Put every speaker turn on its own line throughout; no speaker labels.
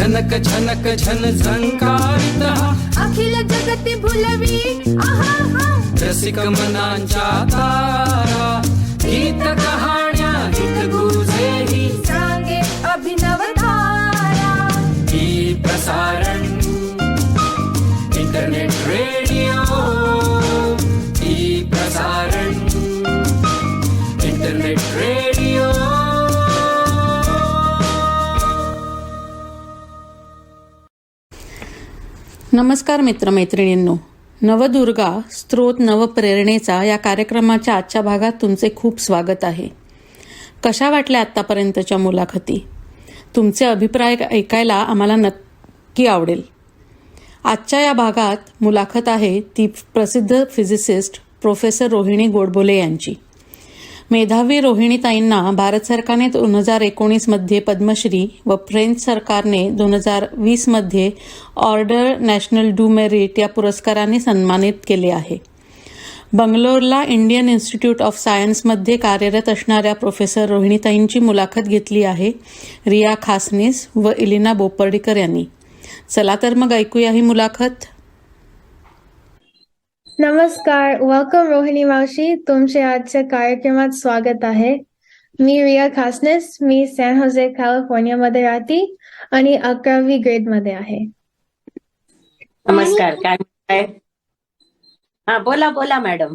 झनक झनक झन झंकारित
अखिल जगती भुलवी आहा
रसिक मनांच्या तारा गीत कहाण्या हित गुजेही
सांगे अभिनव धारा
ई प्रसारण इंटरनेट रेडिओ ई प्रसारण इंटरनेट रेडिओ.
नमस्कार मित्रमैत्रिणींनो, नवदुर्गा स्त्रोत नवप्रेरणेचा या कार्यक्रमाच्या आजच्या भागात तुमचे खूप स्वागत आहे. कशा वाटल्या आत्तापर्यंतच्या मुलाखती? तुमचे अभिप्राय ऐकायला आम्हाला नक्की आवडेल. आजच्या या भागात मुलाखत आहे ती प्रसिद्ध फिजिसिस्ट प्रोफेसर रोहिणी गोडबोले यांची. मेधावी रोहिणीताईंना भारत सरकारने 2019 मध्ये पद्मश्री व फ्रेंच सरकारने 2020 मध्ये ऑर्डर नॅशनल डू मेरिट या पुरस्काराने सन्मानित केले आहे. बंगलोरला इंडियन इन्स्टिट्यूट ऑफ सायन्समध्ये कार्यरत असणाऱ्या प्रोफेसर रोहिणीताईंची मुलाखत घेतली आहे रिया खासनीस व इलिना बोपर्डीकर यांनी. चला तर मग ऐकूया ही मुलाखत.
नमस्कार, वेलकम रोहिणी मावशी. तुमचे आजच्या कार्यक्रमात स्वागत आहे. मी रिया खासनिस. मी सॅन होजे कॅलिफोर्नियामध्ये राहते आणि 11वी ग्रेडमध्ये आहे.
नमस्कार, काय म्हणताय? हा, बोला बोला मॅडम.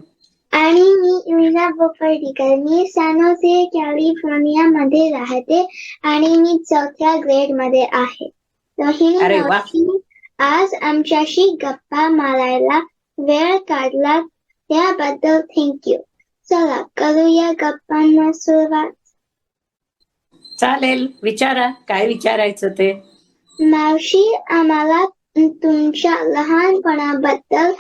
आणि मी इलिना बोपर्डीकर. मी सॅन होजे कॅलिफोर्नियामध्ये राहते आणि मी 4थ्या ग्रेडमध्ये आहे. रोहिणी मावशी, आज आमच्याशी गप्पा मारायला वेळ काढला त्याबद्दल थँक्यू. चला करूया गप्पांना सुरुवात.
चालेल, विचारा काय विचारायचं ते.
मावशी, आम्हाला तुमच्या लहानपणाबद्दल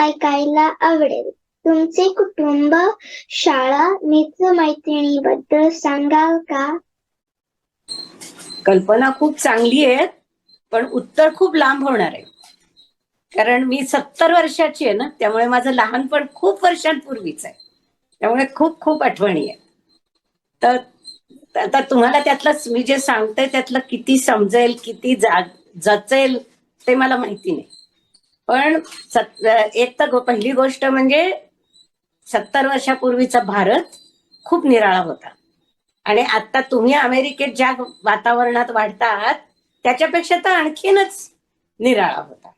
ऐकायला आवडेल. तुमचे कुटुंब, शाळा, मित्रमैत्रिणीबद्दल सांगाल का?
कल्पना खूप चांगली आहे, पण उत्तर खूप लांब होणार आहे. कारण मी 70 वर्षाची आहे ना, त्यामुळे माझं लहानपण खूप वर्षांपूर्वीच आहे. त्यामुळे खूप खूप आठवणी आहे. तर आता तुम्हाला त्यातलं मी जे सांगते त्यातलं किती समजेल, किती जचेल ते मला माहिती नाही. पण एक तर पहिली गोष्ट म्हणजे 70 वर्षापूर्वीचा भारत खूप निराळा होता. आणि आता तुम्ही अमेरिकेत ज्या वातावरणात वाढता आहात त्याच्यापेक्षा तर आणखीनच निराळा होता.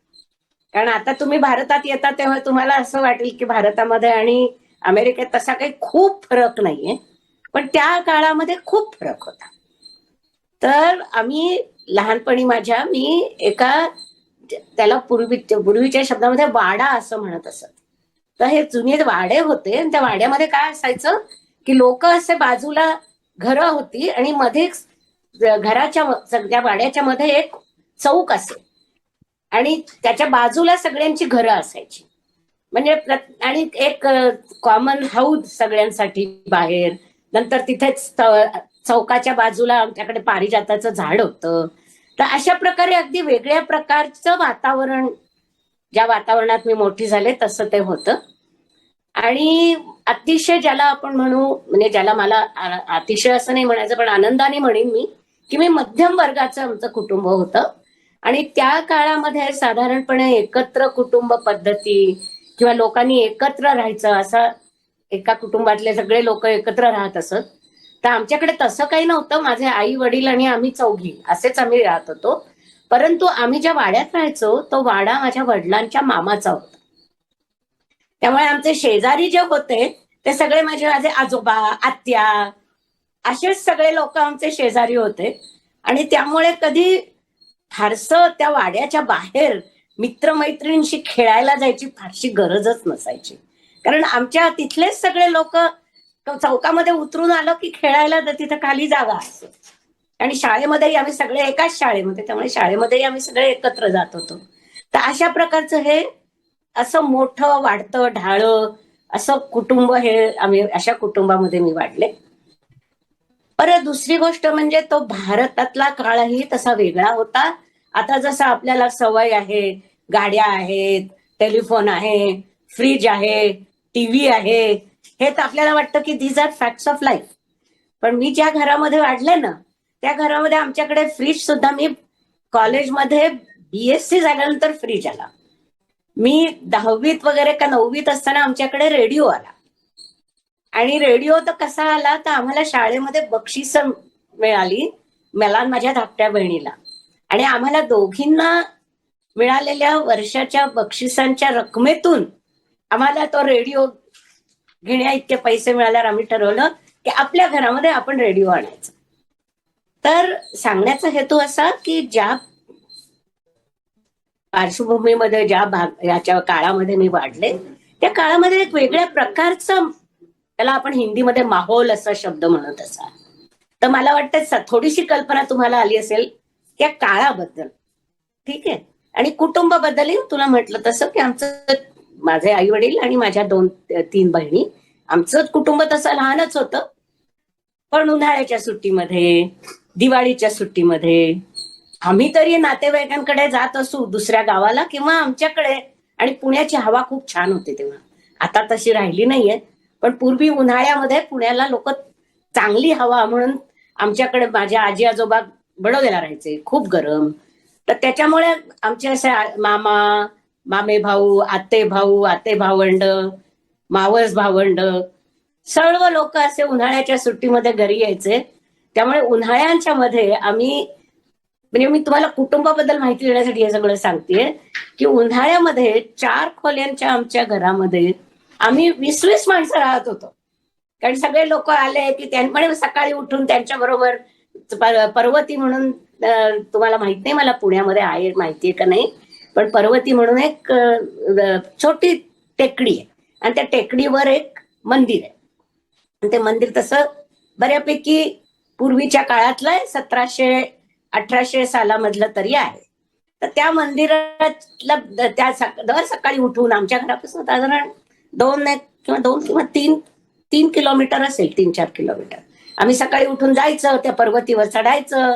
कारण आता तुम्ही भारतात येता तेव्हा तुम्हाला असं वाटेल की भारतामध्ये आणि अमेरिकेत तसा काही खूप फरक नाहीये, पण त्या काळामध्ये खूप फरक होता. तर आम्ही लहानपणी मी एका त्याला पूर्वीच्या शब्दामध्ये वाडा असं म्हणत असत. तर हे जुने वाडे होते आणि त्या वाड्यामध्ये काय असायचं की लोक असे बाजूला घरं होती आणि मध्ये त्या वाड्याच्या मध्ये एक चौक असे आणि त्याच्या बाजूला सगळ्यांची घरं असायची. म्हणजे आणि एक कॉमन हाऊस सगळ्यांसाठी बाहेर. नंतर तिथेच चौकाच्या बाजूला आमच्याकडे पारिजाताचं झाड होतं. तर अशा प्रकारे अगदी वेगळ्या प्रकारचं वातावरण, ज्या वातावरणात मी मोठी झाले तसं ते होतं. आणि अतिशय ज्याला आपण म्हणू, म्हणजे ज्याला मला अतिशय असं नाही म्हणायचं पण आनंदाने म्हणेन मी की मी मध्यम वर्गाचं आमचं कुटुंब होतं. आणि त्या काळामध्ये साधारणपणे एकत्र कुटुंब पद्धती किंवा लोकांनी एकत्र राहायचं, असं एका कुटुंबातले सगळे लोक एकत्र राहत असत. तर आमच्याकडे तसं काही नव्हतं. माझे आई वडील आणि आम्ही चौघी असेच आम्ही राहत होतो. परंतु आम्ही ज्या वाड्यात राहायचो तो वाडा माझ्या वडिलांच्या मामाचा होता. त्यामुळे आमचे शेजारी जे होते ते सगळे माझे आजोबा, आत्या असेच सगळे लोक आमचे शेजारी होते. आणि त्यामुळे कधी फारसं त्या वाड्याच्या बाहेर मित्रमैत्रिणींशी खेळायला जायची फारशी गरजच नसायची. कारण आमच्या तिथलेच सगळे लोक चौकामध्ये उतरून आलं की खेळायला तिथं खाली जागा असते. आणि शाळेमध्येही आम्ही सगळे एकाच शाळेमध्ये, त्यामुळे शाळेमध्येही आम्ही सगळे एकत्र जात होतो. तर अशा प्रकारचं हे असं मोठं वाढतं ढाळं असं कुटुंब, हे आम्ही अशा कुटुंबामध्ये मी वाढले. परत दुसरी गोष्ट म्हणजे तो भारतातला काळही तसा वेगळा होता. आता जसं आपल्याला सवय आहे, गाड्या आहेत, टेलिफोन आहे, फ्रीज आहे, टीव्ही आहे, हे तर आपल्याला वाटतं की these are facts of life. पण मी ज्या घरामध्ये वाढले ना त्या घरामध्ये आमच्याकडे फ्रीज सुद्धा मी कॉलेजमध्ये BSc झाल्यानंतर फ्रीज आला. मी 10वीत वगैरे का 9वीत असताना आमच्याकडे रेडिओ आला. आणि रेडिओ तर कसा आला तर आम्हाला शाळेमध्ये बक्षिसं मिळाली, मला आणि माझ्या धाकट्या बहिणीला. आणि आम्हाला दोघींना मिळालेल्या वर्षाच्या बक्षिसांच्या रकमेतून आम्हाला तो रेडिओ घेण्या इतके पैसे मिळाल्यावर आम्ही ठरवलं की आपल्या घरामध्ये आपण रेडिओ आणायचा. तर सांगण्याचा हेतू असा की ज्या पार्श्वभूमीमध्ये याच्या काळामध्ये मी वाढले, त्या काळामध्ये एक वेगळ्या प्रकारचं, त्याला आपण हिंदीमध्ये माहोल असा शब्द म्हणत असा. तर मला वाटतं थोडीशी कल्पना तुम्हाला आली असेल त्या काळाबद्दल. ठीक आहे. आणि कुटुंबाबद्दलही तुला म्हटलं तसं की आमचं, माझे आई वडील आणि माझ्या 2-3 बहिणी, आमचं कुटुंब तसं लहानच होतं. पण उन्हाळ्याच्या सुट्टीमध्ये, दिवाळीच्या सुट्टीमध्ये आम्ही तरी नातेवाईकांकडे जात असू दुसऱ्या गावाला किंवा आमच्याकडे. आणि पुण्याची हवा खूप छान होती तेव्हा, आता तशी राहिली नाहीये. पण पूर्वी उन्हाळ्यामध्ये पुण्याला लोक चांगली हवा म्हणून आमच्याकडे, माझ्या आजी आजोबा बडोद्याला राहायचे, खूप गरम. तर त्याच्यामुळे आमचे असे मामा, मामे भाऊ, आते भाऊ, आते भावंड, मावस भावंड, सर्व लोक असे उन्हाळ्याच्या सुट्टीमध्ये घरी यायचे. त्यामुळे उन्हाळ्यांच्या मध्ये आम्ही, म्हणजे मी तुम्हाला कुटुंबाबद्दल माहिती देण्यासाठी हे सगळं सांगतेय की उन्हाळ्यामध्ये 4 खोल्यांच्या आमच्या घरामध्ये आम्ही 20-20 माणसं राहत होतो. कारण सगळे लोक आले की त्यांनी सकाळी उठून त्यांच्या बरोबर पर्वती म्हणून, तुम्हाला माहित नाही मला पुण्यामध्ये आहे माहितीये का नाही, पण पर्वती म्हणून एक छोटी टेकडी आहे आणि त्या टेकडीवर एक मंदिर आहे. आणि ते मंदिर तसं बऱ्यापैकी पूर्वीच्या काळातलं आहे, 1700-1800 सालामधलं तरी आहे. तर त्या मंदिरातला त्या दर सकाळी उठून आमच्या घरापासून साधारण 2 किलोमीटर असेल, 3-4 किलोमीटर, आम्ही सकाळी उठून जायचं, त्या पर्वतीवर चढायचं,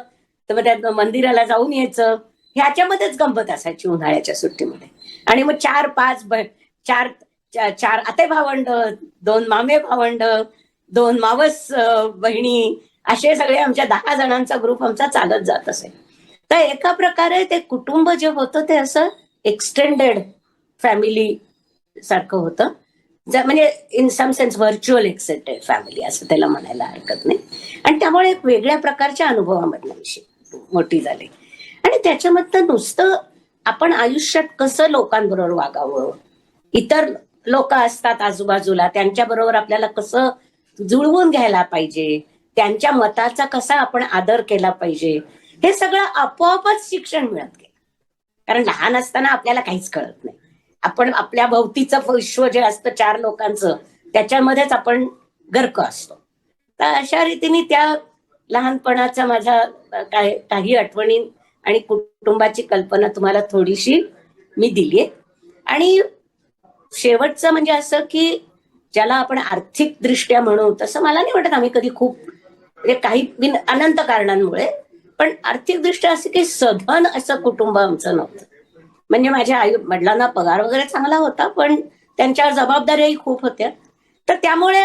तर मग त्या मंदिराला जाऊन यायचं. ह्याच्यामध्येच गंमत असायची उन्हाळ्याच्या सुट्टीमध्ये. आणि मग 4 आते भावंड, 2 मामे भावंड, 2 मावस बहिणी, असे सगळे आमच्या 10 जणांचा ग्रुप आमचा चालत जात असेल. तर एका प्रकारे ते कुटुंब जे होतं ते असं एक्सटेंडेड फॅमिली सारखं होतं, म्हणजे in some sense virtual extended family असं त्याला म्हणायला हरकत नाही. आणि त्यामुळे एक वेगळ्या प्रकारच्या अनुभवामधला मोठी झाली. आणि त्याच्यामधलं नुसतं आपण आयुष्यात कसं लोकांबरोबर वागावं, इतर लोक असतात आजूबाजूला, त्यांच्याबरोबर आपल्याला कसं जुळवून घ्यायला पाहिजे, त्यांच्या मताचा कसा आपण आदर केला पाहिजे, हे सगळं आपोआपच शिक्षण मिळत गेलं. कारण लहान असताना आपल्याला काहीच कळत नाही. आपण आपल्या भोवतीचं विश्व जे असतं 4 लोकांचं, त्याच्यामध्येच आपण गर्क असतो. तर अशा रीतीने त्या लहानपणाचा माझ्या काही आठवणी आणि कुटुंबाची कल्पना तुम्हाला थोडीशी मी दिलीये. आणि शेवटचं म्हणजे असं की ज्याला आपण आर्थिक दृष्ट्या म्हणू, तसं मला नाही वाटत आम्ही कधी खूप, म्हणजे काही अनंत कारणांमुळे, पण आर्थिक दृष्ट्या असं की सधन असं कुटुंब आमचं नव्हतं. म्हणजे माझ्या आई वडिलांना पगार वगैरे चांगला होता, पण त्यांच्यावर जबाबदाऱ्याही खूप होत्या. तर त्यामुळे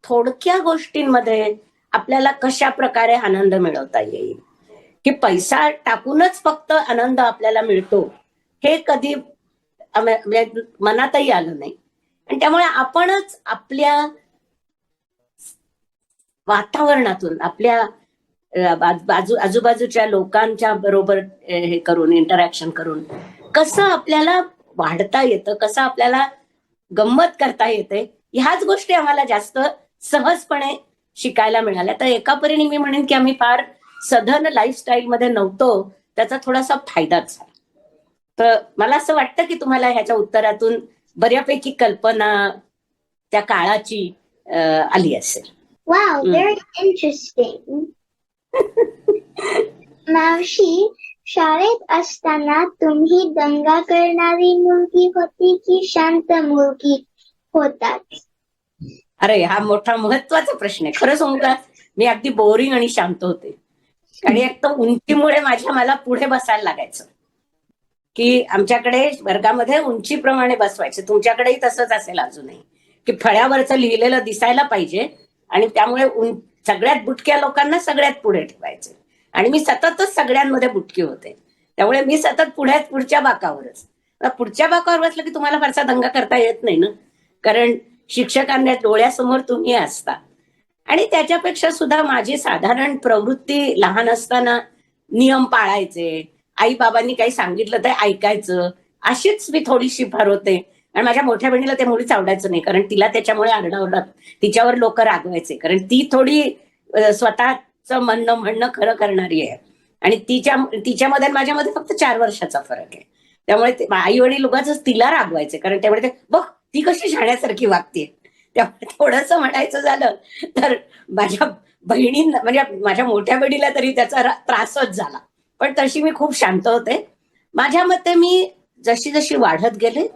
थोडक्या गोष्टींमध्ये आपल्याला कशा प्रकारे आनंद मिळवता येईल, की पैसा टाकूनच फक्त आनंद आपल्याला मिळतो, हे कधी मनातही आलं नाही. आणि त्यामुळे आपणच आपल्या वातावरणातून, आपल्या आजूबाजूच्या लोकांच्या बरोबर हे करून, इंटरॅक्शन करून कसं आपल्याला वाढता येतं, कसं आपल्याला गंमत करता येते, ह्याच गोष्टी आम्हाला जास्त सहजपणे शिकायला मिळाल्या. तर एका परीने मी म्हणेन की आम्ही फार सधन लाईफस्टाईल मध्ये नव्हतो, त्याचा थोडासा फायदाच झाला. तर मला असं वाटतं की तुम्हाला ह्याच्या उत्तरातून बऱ्यापैकी कल्पना त्या काळाची आली असेल.
Wow, very interesting. मावशी, शाळेत असताना तुम्ही दंगा करणारी मुलगी होती की शांत मुलगी होतात?
अरे, हा मोठा महत्वाचा प्रश्न आहे. खरं सांगू का, मी अगदी बोरिंग आणि शांत होते. आणि एक तर उंचीमुळे मला पुढे बसायला लागायचं, की आमच्याकडे वर्गामध्ये उंचीप्रमाणे बसवायचे. तुमच्याकडेही तसंच असेल अजूनही, की फळ्यावरचं लिहिलेलं दिसायला पाहिजे आणि त्यामुळे सगळ्यात बुटक्या लोकांना सगळ्यात पुढे ठेवायचे. आणि मी सततच सगळ्यांमध्ये बुटकी होते. त्यामुळे मी सतत पुढच्या बाकावरच. पुढच्या बाकावर बसलं की तुम्हाला फारसा दंगा करता येत नाही ना, कारण शिक्षकांच्या डोळ्यासमोर तुम्ही असता. आणि त्याच्यापेक्षा सुद्धा माझी साधारण प्रवृत्ती लहान असताना नियम पाळायचे, आई बाबांनी काही सांगितलं तर ऐकायचं, अशीच मी थोडीशी फार होते. आणि माझ्या मोठ्या बहिणीला ते मुळीच आवडायचं नाही, कारण तिला त्याच्यामुळे आरडाओरडा, तिच्यावर लोक रागवायचे, कारण ती थोडी स्वतःचं म्हणणं खरं करणारी आहे. आणि तिच्यामध्ये माझ्यामध्ये फक्त 4 वर्षाचा फरक आहे. त्यामुळे आई वडील उगाच तिला रागवायचे, कारण त्यामुळे ते बघ ती कशी शाण्यासारखी वागते. त्यामुळे थोडस म्हणायचं झालं तर माझ्या बहिणींना, म्हणजे माझ्या मोठ्या बहिणीला तरी त्याचा त्रासच झाला. पण तशी मी खूप शांत होते. माझ्या मते मी जशी जशी वाढत गेले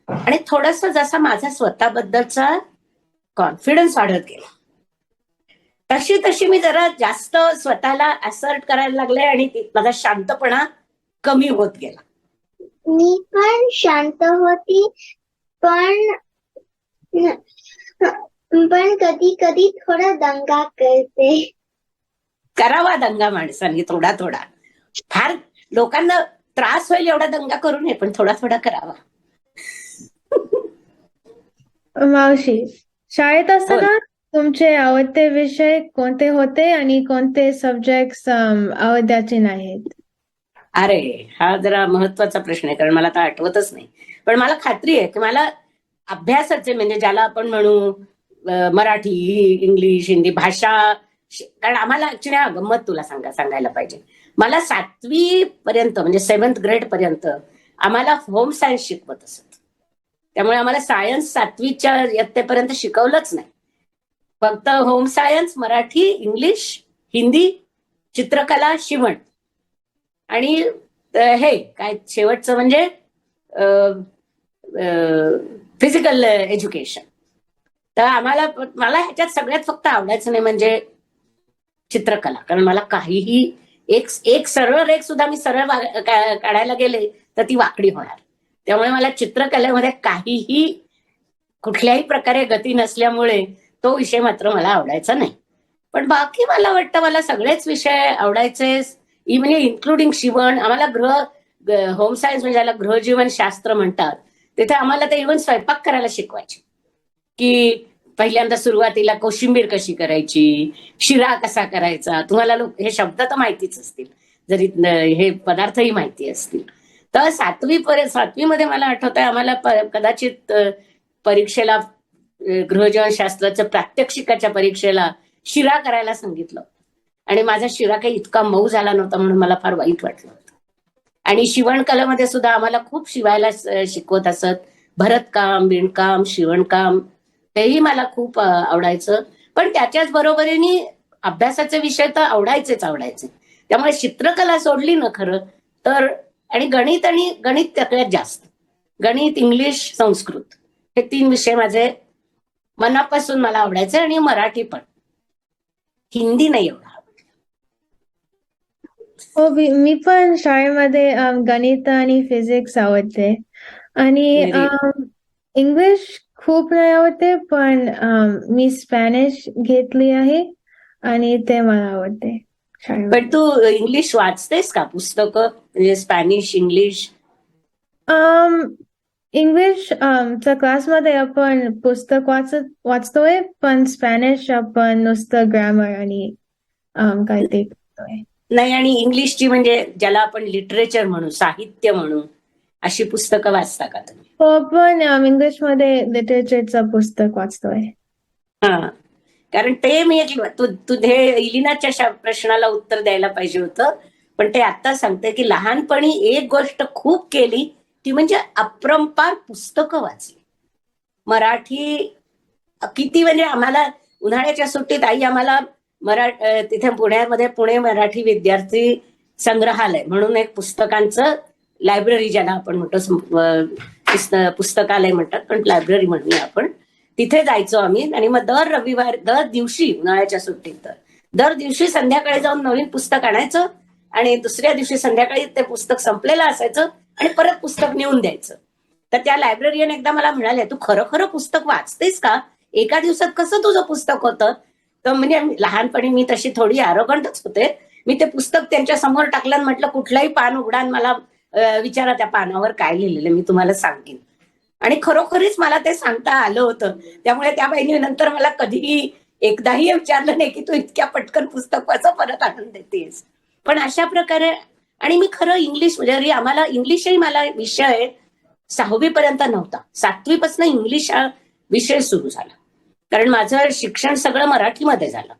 आणि थोडस जसा माझा स्वतःबद्दलचा कॉन्फिडन्स वाढत गेला, तशी तशी मी जरा जास्त स्वतःला असर्ट करायला लागले आणि माझा शांतपणा कमी होत गेला.
मी पण शांत होती, पण कधी कधी थोडा दंगा करते.
करावा दंगा माणसांनी थोडा थोडा, फार लोकांना त्रास होईल एवढा दंगा करू नये, पण थोडा थोडा करावा.
मावशी, शाळेत असताना तुमचे आवडते विषय कोणते होते आणि कोणते सब्जेक्ट आवडायचे नाहीत?
अरे, हा जरा महत्वाचा प्रश्न आहे, कारण मला आता आठवतच नाही. पण मला खात्री आहे की मला अभ्यासाचे, म्हणजे ज्याला आपण म्हणू मराठी, इंग्लिश, हिंदी भाषा, कारण आम्हाला ऍक्च्युली गंमत तुला सांगायला पाहिजे, मला 7वी पर्यंत, म्हणजे 7th ग्रेड पर्यंत आम्हाला होम सायन्स शिकवत असत. त्यामुळे आम्हाला सायन्स 7वीच्या इयत्तेपर्यंत शिकवलंच नाही. फक्त home science, Marathi, English, Hindi, चित्रकला, शिवण आणि हे काय शेवटचं म्हणजे फिजिकल एज्युकेशन. तर मला ह्याच्यात सगळ्यात फक्त आवडायचं नाही म्हणजे चित्रकला, कारण मला काहीही एक सरळ रेख सुद्धा मी सरळ काढायला गेले तर ती वाकडी होणार. त्यामुळे मला चित्रकलेमध्ये काहीही कुठल्याही प्रकारे गती नसल्यामुळे तो विषय मात्र मला आवडायचा नाही. पण बाकी मला वाटतं मला सगळेच विषय आवडायचे, म्हणजे इन्क्लुडिंग शिवण. आम्हाला होम सायन्स म्हणजे ज्याला गृहजीवन शास्त्र म्हणतात, तिथे आम्हाला ते इव्हन स्वयंपाक करायला शिकवायचे, की पहिल्यांदा सुरुवातीला कोशिंबीर कशी करायची, शिरा कसा करायचा. तुम्हाला हे शब्द तर माहितीच असतील, जरी हे पदार्थही माहिती असतील. तर 7वीमध्ये मला आठवतंय आम्हाला कदाचित परीक्षेला, गृहजीवन शास्त्राच्या प्रात्यक्षिकाच्या परीक्षेला शिरा करायला सांगितलं, आणि माझा शिरा काही इतका मऊ झाला नव्हता म्हणून मला फार वाईट वाटलं होतं. आणि शिवणकलेमध्ये सुद्धा आम्हाला खूप शिवायला शिकवत असत, भरतकाम, विणकाम, शिवणकाम, तेही मला खूप आवडायचं. पण त्याच्याच बरोबरीने अभ्यासाचे विषय तर आवडायचे. त्यामुळे चित्रकला सोडली ना खरं तर, आणि गणित सगळ्यात जास्त, गणित, इंग्लिश, संस्कृत, हे 3 विषय माझे मनापासून मला आवडायचे. आणि मराठी पण, हिंदी नाही एवढा.
हो, मी पण शाळेमध्ये गणित आणि फिजिक्स आवडते, आणि इंग्लिश खूप नाही आवडते, पण मी स्पॅनिश घेतली आहे आणि ते मला आवडते शाळेमध्ये.
पण तू इंग्लिश वाचतेस का पुस्तकं, म्हणजे स्पॅनिश, इंग्लिश?
इंग्लिश च्या क्लासमध्ये आपण पुस्तक वाचतोय, पण स्पॅनिश आपण नुसतं ग्रामर आणि काय ते करतोय.
नाही, आणि इंग्लिशची म्हणजे ज्याला आपण लिटरेचर म्हणू, साहित्य म्हणू, अशी पुस्तकं वाचता का तुम्ही?
हो, पण इंग्लिशमध्ये लिटरेचरचं पुस्तक वाचतोय.
हा, कारण ते मी तुझे इलिनाच्या प्रश्नाला उत्तर द्यायला पाहिजे होतं, पण ते आता सांगते की लहानपणी एक गोष्ट खूप केली ती म्हणजे अपरंपार पुस्तकं वाचली. मराठी किती, म्हणजे आम्हाला उन्हाळ्याच्या सुट्टीत आई आम्हाला तिथे पुण्यामध्ये पुणे मराठी विद्यार्थी संग्रहालय म्हणून एक पुस्तकांचं लायब्ररी, ज्याला आपण म्हणतो पुस्तकालय म्हणतात, पण लायब्ररी म्हणूया आपण, तिथे जायचो आम्ही. आणि मग दर दिवशी उन्हाळ्याच्या सुट्टीत दर दिवशी संध्याकाळी जाऊन नवीन पुस्तक आणायचं, आणि दुसऱ्या दिवशी संध्याकाळी ते पुस्तक संपलेलं असायचं आणि परत पुस्तक नेऊन द्यायचं. तर त्या लायब्ररीयन एकदा मला म्हणाले, तू खरं पुस्तक वाचतेस का? एका दिवसात कसं तुझं पुस्तक होतं? तर म्हणजे लहानपणी मी तशी थोडी आरोगंटच होते, मी ते पुस्तक त्यांच्या समोर टाकलं आणि म्हटलं कुठलंही पान उघडा आणि मला विचारा त्या पानावर काय लिहिलेलं मी तुम्हाला सांगेन. आणि खरोखरीच मला ते सांगता आलं होतं. त्यामुळे त्या बाईने नंतर मला कधीही एकदाही विचारलं नाही की तू इतक्या पटकन पुस्तक कसं परत आणून देतेस. पण अशा प्रकारे आणि मी खरं इंग्लिश म्हणजे आम्हाला इंग्लिशही मला विषय 6वी पर्यंत नव्हता. 7वी पासून इंग्लिश हा विषय सुरू झाला. कारण माझं शिक्षण सगळं मराठीमध्ये झालं.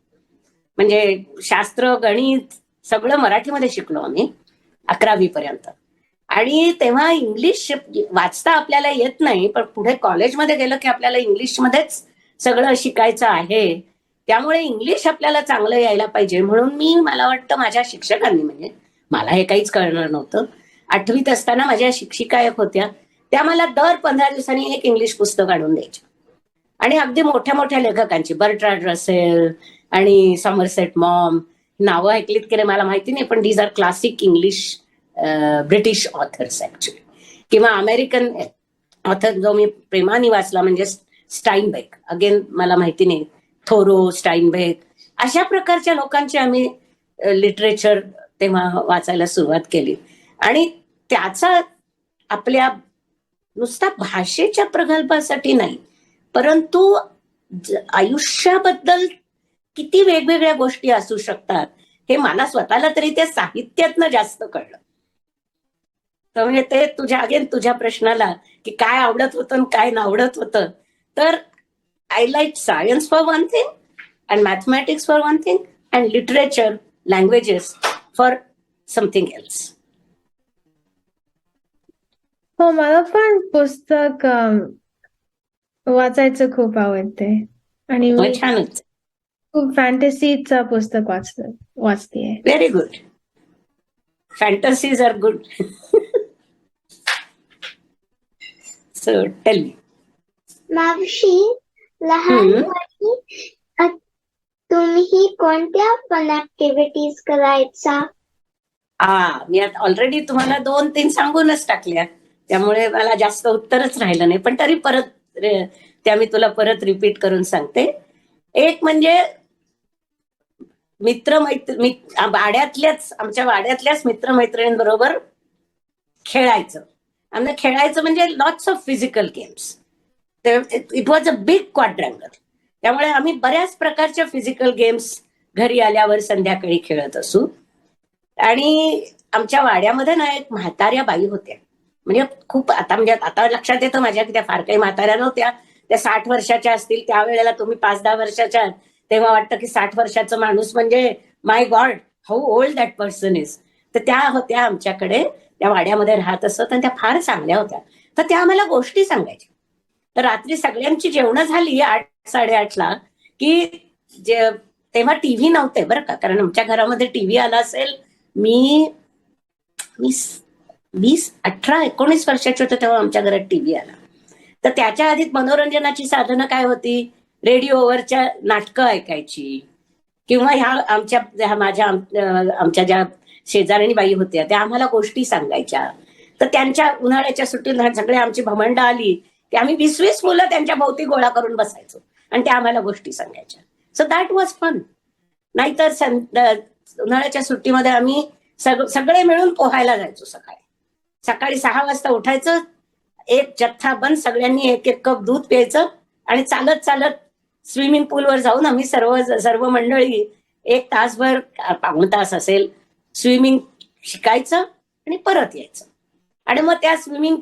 म्हणजे शास्त्र गणित सगळं मराठीमध्ये शिकलो आम्ही 11वी पर्यंत. आणि तेव्हा इंग्लिश वाचता आपल्याला येत नाही, पण पुढे कॉलेजमध्ये गेलं की आपल्याला इंग्लिशमध्येच सगळं शिकायचं आहे. त्यामुळे इंग्लिश आपल्याला चांगलं यायला पाहिजे म्हणून मला वाटतं माझ्या शिक्षकांनी म्हणजे मला हे काहीच कळणार नव्हतं. 8वीत असताना माझ्या शिक्षिका एक होत्या, त्या मला दर 15 दिवसांनी एक इंग्लिश पुस्तक आणून द्यायच्या. आणि अगदी मोठ्या मोठ्या लेखकांची बर्ट्रांड रसेल आणि समरसेट मॉम नावं ऐकलीत की मला माहिती नाही, पण these are classic English British authors actually. किंवा अमेरिकन ऑथर जो मी प्रेमाने वाचला म्हणजे स्टाईनबेक, अगेन मला माहिती नाही, थोरो, स्टाईनबेक अशा प्रकारच्या लोकांची आम्ही लिटरेचर तेव्हा वाचायला सुरुवात केली. आणि त्याचा आपल्या नुसता भाषेच्या प्रगल्भासाठी नाही, परंतु आयुष्याबद्दल किती वेगवेगळ्या गोष्टी असू शकतात हे मला स्वतःला तरी त्या साहित्यातनं जास्त कळलं. तर म्हणजे ते तुझ्या प्रश्नाला की काय आवडत होतं आणि काय नावडत होतं, तर I like science for one thing and mathematics for one thing and literature languages for something else.
हो, मला पण पुस्तक वाचायचं खूप आवडते आणि मी
छानच.
खूप फॅन्टसीचं पुस्तक वाचतेय.
Very good. Fantasies are good. So tell me.
मावशी, लहानपणी तुम्ही कोणत्या फन ऍक्टिव्हिटीज करायचा?
मी आता ऑलरेडी तुम्हाला 2-3 सांगूनच टाकल्या, त्यामुळे मला जास्त उत्तरच राहिलं नाही, पण तरी परत त्या मी तुला परत रिपीट करून सांगते. एक म्हणजे आमच्या वाड्यातल्याच मित्रमैत्रिणींबरोबर खेळायचं. आम्ही खेळायचं म्हणजे lots of physical games. It was a big quadrangle. त्यामुळे आम्ही बऱ्याच प्रकारच्या फिजिकल गेम्स घरी आल्यावर संध्याकाळी खेळत असू. आणि आमच्या वाड्यामध्ये ना एक म्हाताऱ्या बाई होत्या, म्हणजे खूप आता लक्षात येतं माझ्या की त्या फार काही म्हाताऱ्या नव्हत्या. त्या 60 वर्षाच्या असतील. त्यावेळेला तुम्ही 5-10 वर्षाच्या, तेव्हा वाटतं की 60 वर्षाचा माणूस म्हणजे my God how old that person is. तर त्या होत्या आमच्याकडे, त्या वाड्यामध्ये राहत असत आणि त्या फार चांगल्या होत्या. तर त्या आम्हाला गोष्टी सांगायच्या. तर रात्री सगळ्यांची जेवणं झाली 8-8:30ला की तेव्हा टीव्ही नव्हते बरं का, कारण आमच्या घरामध्ये टीव्ही आला असेल मी 18-19 वर्षाची होते तेव्हा आमच्या घरात टीव्ही आला. तर त्याच्या आधी मनोरंजनाची साधनं काय होती, रेडिओवरच्या नाटकं ऐकायची किंवा आमच्या ज्या शेजारणी बाई होत्या त्या आम्हाला गोष्टी सांगायच्या. तर त्यांच्या उन्हाळ्याच्या सुट्टीत सगळे आमची भमंड आली की आम्ही 20-20 मुलं त्यांच्या भोवती गोळा करून बसायचो आणि त्या आम्हाला गोष्टी सांगायच्या. So that was fun. नाहीतर उन्हाळ्याच्या सुट्टीमध्ये आम्ही सगळे मिळून पोहायला जायचो. सकाळी 6 वाजता उठायचं, एक जथ्था बंद सगळ्यांनी 1-1 कप दूध प्यायचं आणि चालत स्विमिंग पूलवर जाऊन आम्ही सर्व मंडळी 1 तासभर, पाऊण तास असेल, स्विमिंग शिकायचं आणि परत यायचं. आणि मग त्या स्विमिंग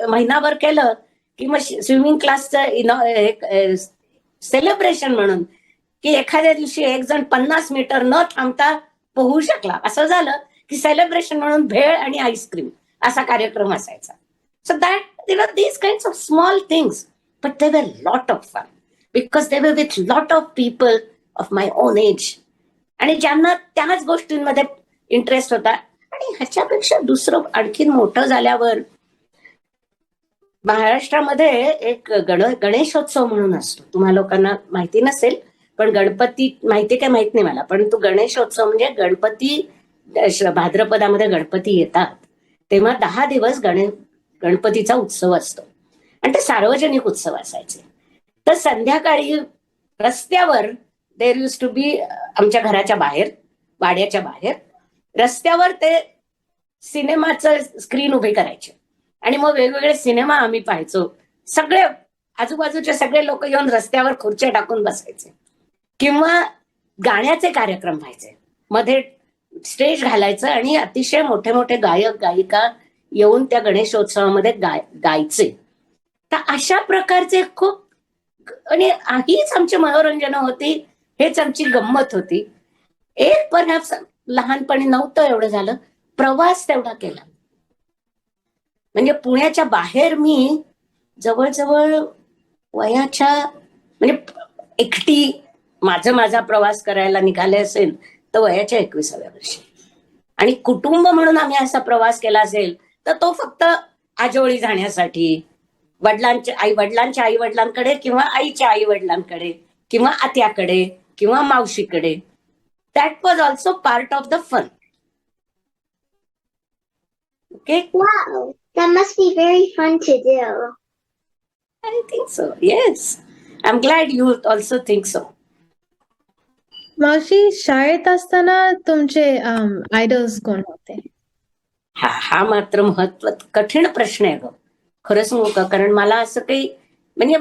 महिनाभर केलं की मग स्विमिंग क्लासचं सेलिब्रेशन म्हणून की एखाद्या दिवशी एक जण 50 मीटर न थांबता पोहू शकला असं झालं की सेलिब्रेशन म्हणून भेळ आणि आईस्क्रीम असा कार्यक्रम असायचा. So that these kinds of small things, but they were lot of fun because they were with lot of people of my own age आणि ज्यांना त्याच गोष्टींमध्ये इंटरेस्ट होता. आणि ह्याच्यापेक्षा दुसरं आणखीन मोठं झाल्यावर महाराष्ट्रामध्ये एक गणेशोत्सव म्हणून असतो. तुम्हा लोकांना माहिती नसेल, पण गणपती माहिती काय माहित नाही मला, पण तो गणेशोत्सव म्हणजे गणपती भाद्रपदामध्ये गणपती येतात तेव्हा 10 दिवस गणपतीचा उत्सव असतो आणि ते सार्वजनिक उत्सव असायचे. तर संध्याकाळी रस्त्यावर देर यूज टू बी, आमच्या घराच्या बाहेर, वाड्याच्या बाहेर रस्त्यावर ते सिनेमाचं स्क्रीन उभी करायचे आणि मग वेगवेगळे सिनेमा आम्ही पाहायचो. सगळे आजूबाजूचे सगळे लोक येऊन रस्त्यावर खुर्च्या टाकून बसायचे किंवा गाण्याचे कार्यक्रम व्हायचे. मध्ये स्टेज घालायचं आणि अतिशय मोठे मोठे गायक गायिका येऊन त्या गणेशोत्सवामध्ये गायचे. तर अशा प्रकारचे खूप आणि हीच आमची मनोरंजन होती, हेच आमची गंमत होती. एक पण लहानपणी नव्हतं एवढं झालं, प्रवास तेवढा केला. म्हणजे पुण्याच्या बाहेर मी जवळजवळ वयाच्या म्हणजे एकटी माझा प्रवास करायला निघाले असेल तर वयाच्या 21व्या वर्षी. आणि कुटुंब म्हणून आम्ही असा प्रवास केला असेल तर तो फक्त आजोळी जाण्यासाठी, वडिलांच्या आई वडिलांकडे किंवा आईच्या आई वडिलांकडे किंवा आत्याकडे किंवा मावशीकडे. That was also part of the fun. Okay.
Wow, that must be very fun to do.
I think so. Yes. I'm glad you also think so.
मावशी, शाळेत असताना तुमचे आयडल्स कोण होते?
हा मात्र कठीण प्रश्न आहे ग, खरं सांगू का. कारण मला असं काही म्हणजे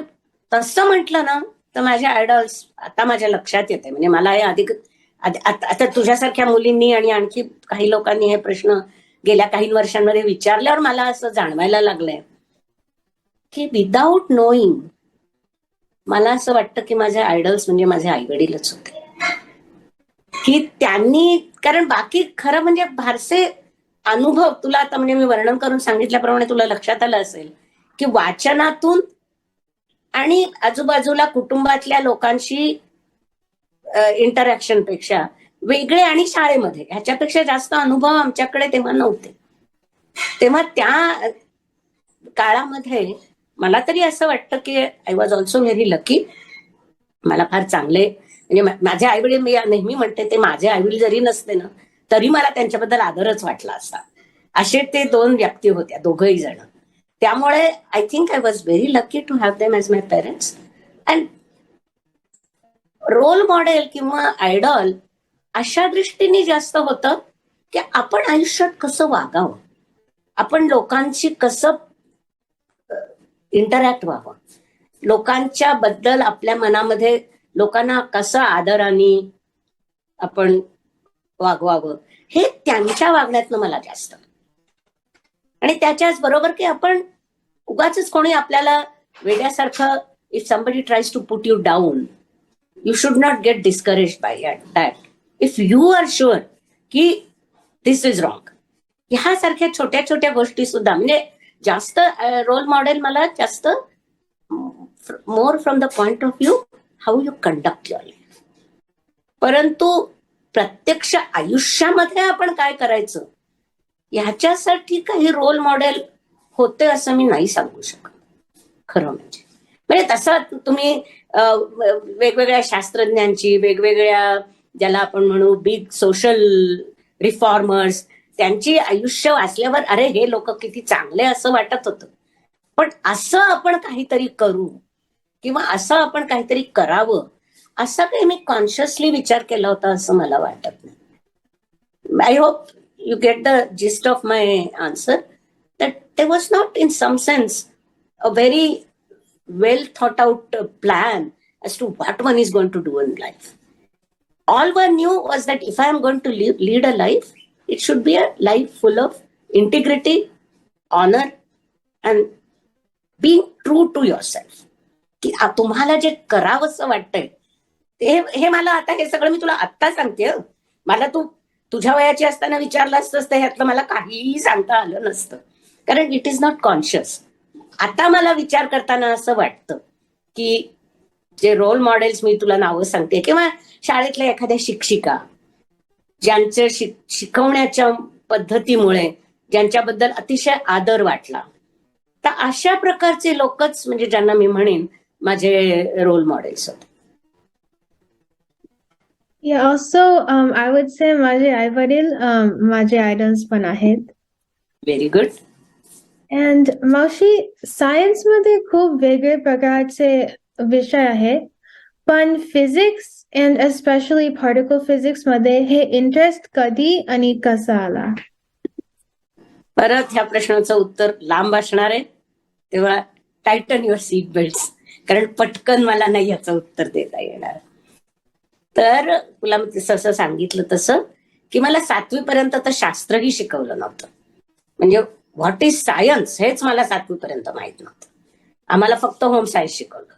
तसं म्हटलं ना तर माझे आयडल्स आता माझ्या लक्षात येते. म्हणजे मला हे अधिक आता तुझ्यासारख्या मुलींनी आणि आणखी काही लोकांनी हे प्रश्न गेल्या काही वर्षांमध्ये विचारल्यावर मला असं जाणवायला लागलंय की विदाऊट नोईंग मला असं वाटतं की माझे आयडल्स म्हणजे माझे आई वडीलच होते. की त्यांनी, कारण बाकी खरं म्हणजे फारसे अनुभव तुला आता म्हणजे मी वर्णन करून सांगितल्याप्रमाणे तुला लक्षात आलं असेल की वाचनातून आणि आजूबाजूला कुटुंबातल्या लोकांशी इंटरॅक्शन पेक्षा वेगळे आणि शाळेमध्ये ह्याच्यापेक्षा जास्त अनुभव आमच्याकडे तेव्हा नव्हते. तेव्हा त्या काळामध्ये मला तरी असं वाटतं की I was also very lucky. मला फार चांगले म्हणजे माझे आईवडील, मी नेहमी म्हणते ते माझे आईवडील जरी नसते ना तरी मला त्यांच्याबद्दल आदरच वाटला असता. असे ते दोन व्यक्ती होत्या, दोघही जण. त्यामुळे I think I was very lucky to have them as my parents. And role model किंवा आयडॉल अशा दृष्टीने जास्त होतं की आपण आयुष्यात कसं वागावं, आपण लोकांशी कसं इंटरॅक्ट व्हावं, लोकांच्या बद्दल आपल्या मनामध्ये लोकांना कसं आदराने आपण वागवावं, हे त्यांच्या वागण्यातनं मला जास्त. आणि त्याच्याच बरोबर की आपण उगाच कोणी आपल्याला वेड्यासारखं, if somebody tries to put you down, you should not get discourage by that. If you are sure की दिस इज रॉंग. ह्यासारख्या छोट्या छोट्या गोष्टी सुद्धा म्हणजे जास्त रोल मॉडेल मला जास्त more from the point of view how you conduct your life. परंतु प्रत्यक्ष आयुष्यामध्ये आपण काय करायचं ह्याच्यासाठी काही रोल मॉडेल होते असं मी नाही सांगू शकत खरं म्हणजे तसं तुम्ही वेगवेगळ्या शास्त्रज्ञांची, वेगवेगळ्या ज्याला आपण म्हणू बिग सोशल रिफॉर्मर्स, त्यांची आयुष्य वाचल्यावर अरे हे लोक किती चांगले असं वाटत होतं. पण असं आपण काहीतरी करू किंवा असं आपण काहीतरी करावं असा काही मी कॉन्शियसली विचार केला होता असं मला वाटत नाही. I hope you get the gist of my answer, that there was not in some sense a very well thought out plan as to what one is going to do in life. All one knew was that if I am going to lead a life, it should be a life full of integrity, honor and being true to yourself. की तुम्हाला जे करावंसं वाटतंय हे मला आता हे सगळं मी तुला आत्ता सांगते. मला तू तुझ्या वयाची असताना विचारलं असतंस तर ह्यातलं मला काहीही सांगता आलं नसतं, कारण इट इज नॉट कॉन्शियस. आता मला विचार करताना असं वाटतं की जे रोल मॉडेल्स मी तुला नावं सांगते किंवा शाळेतल्या एखाद्या शिक्षिका ज्यांच्या शिकवण्याच्या पद्धतीमुळे ज्यांच्याबद्दल अतिशय आदर वाटला, तर अशा प्रकारचे लोकच म्हणजे ज्यांना मी म्हणेन माझे रोल मॉडेल्स होते.
Yeah, also, I would say माझे आई वडील माझे आयडल्स पण आहेत.
Very good.
अँड मावशी, सायन्स मध्ये खूप वेगळे प्रकारचे विषय आहेत, पण physics and especially particle physics मध्ये हे इंटरेस्ट कधी आणि कसा आला?
परत ह्या प्रश्नाचं उत्तर लांब असणार आहे, तेव्हा टायटन युअर सीट बेल्ट्स, कारण पटकन मला नाही याचं उत्तर देता येणार. तर तुला मी जसं सांगितलं तसं की मला 7वी पर्यंत तर शास्त्रही शिकवलं नव्हतं. म्हणजे व्हॉट इज सायन्स हेच मला 7वी पर्यंत माहित नव्हतं. आम्हाला फक्त होम सायन्स शिकवलं होतं.